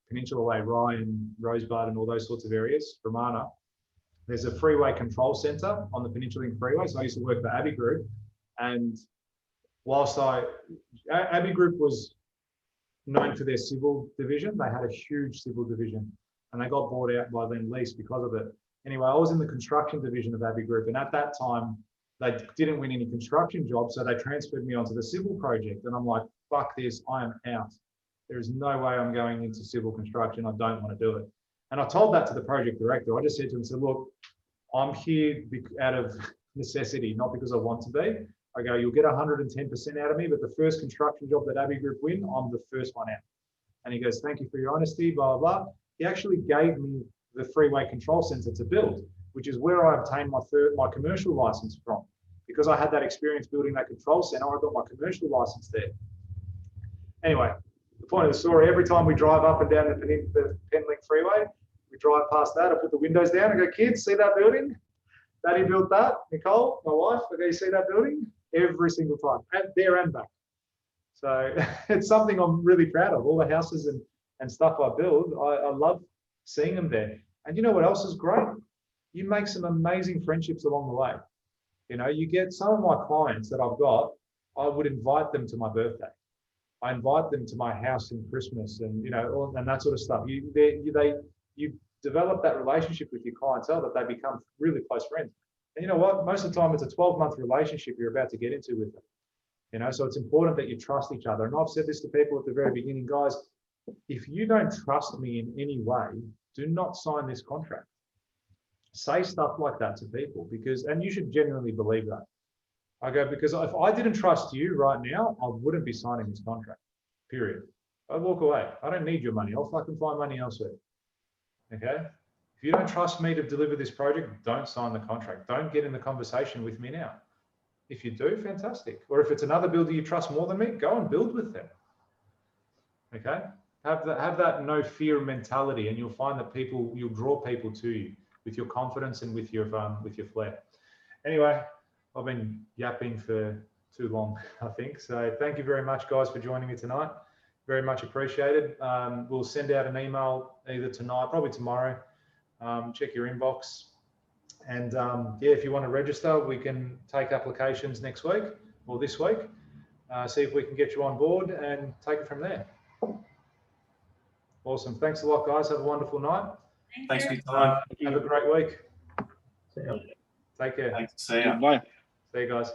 Peninsula Way, Rye and Rosebud and all those sorts of areas, Romana. There's a freeway control centre on the Peninsula Link Freeway. So I used to work for Abbey Group, and whilst Abbey Group was known for their civil division, they had a huge civil division, and they got bought out by Lend Lease because of it. Anyway, I was in the construction division of Abbey Group, and at that time, they didn't win any construction jobs, so they transferred me onto the civil project. And I'm like, fuck this, I am out. There is no way I'm going into civil construction. I don't want to do it. And I told that to the project director. I just said to him, look, I'm here out of necessity, not because I want to be. I go, you'll get 110% out of me, but the first construction job that Abbey Group win, I'm the first one out. And he goes, thank you for your honesty, blah, blah, blah. He actually gave me the freeway control centre to build, which is where I obtained my commercial license from. Because I had that experience building that control centre, I got my commercial license there. Anyway, the point of the story, every time we drive up and down the Penlink Freeway, we drive past that, I put the windows down and go, kids, see that building? Daddy built that. Nicole, my wife, I go, you see that building? Every single time, there and back. So it's something I'm really proud of. All the houses and stuff I build, I love seeing them there. And you know what else is great? You make some amazing friendships along the way. You know, you get some of my clients that I've got, I would invite them to my birthday. I invite them to my house in Christmas, and you know, and that sort of stuff. You develop that relationship with your clientele that they become really close friends. And you know what? Most of the time, it's a 12-month relationship you're about to get into with them. You know, so it's important that you trust each other. And I've said this to people at the very beginning, guys. If you don't trust me in any way, do not sign this contract. Say stuff like that to people, and you should genuinely believe that. I go, because if I didn't trust you right now, I wouldn't be signing this contract, period. I'd walk away. I don't need your money. I'll fucking find money elsewhere. Okay? If you don't trust me to deliver this project, don't sign the contract. Don't get in the conversation with me now. If you do, fantastic. Or if it's another builder you trust more than me, go and build with them. Okay? Have that no fear mentality, and you'll find that you'll draw people to you with your confidence and with your flair. Anyway, I've been yapping for too long, I think. So thank you very much, guys, for joining me tonight. Very much appreciated. We'll send out an email either tonight, probably tomorrow. Check your inbox. And yeah, if you want to register, we can take applications next week or this week. See if we can get you on board and take it from there. Awesome. Thanks a lot, guys. Have a wonderful night. Thanks for your time. Have a great week. See ya. Take care. Thanks. See ya. Bye. See you guys.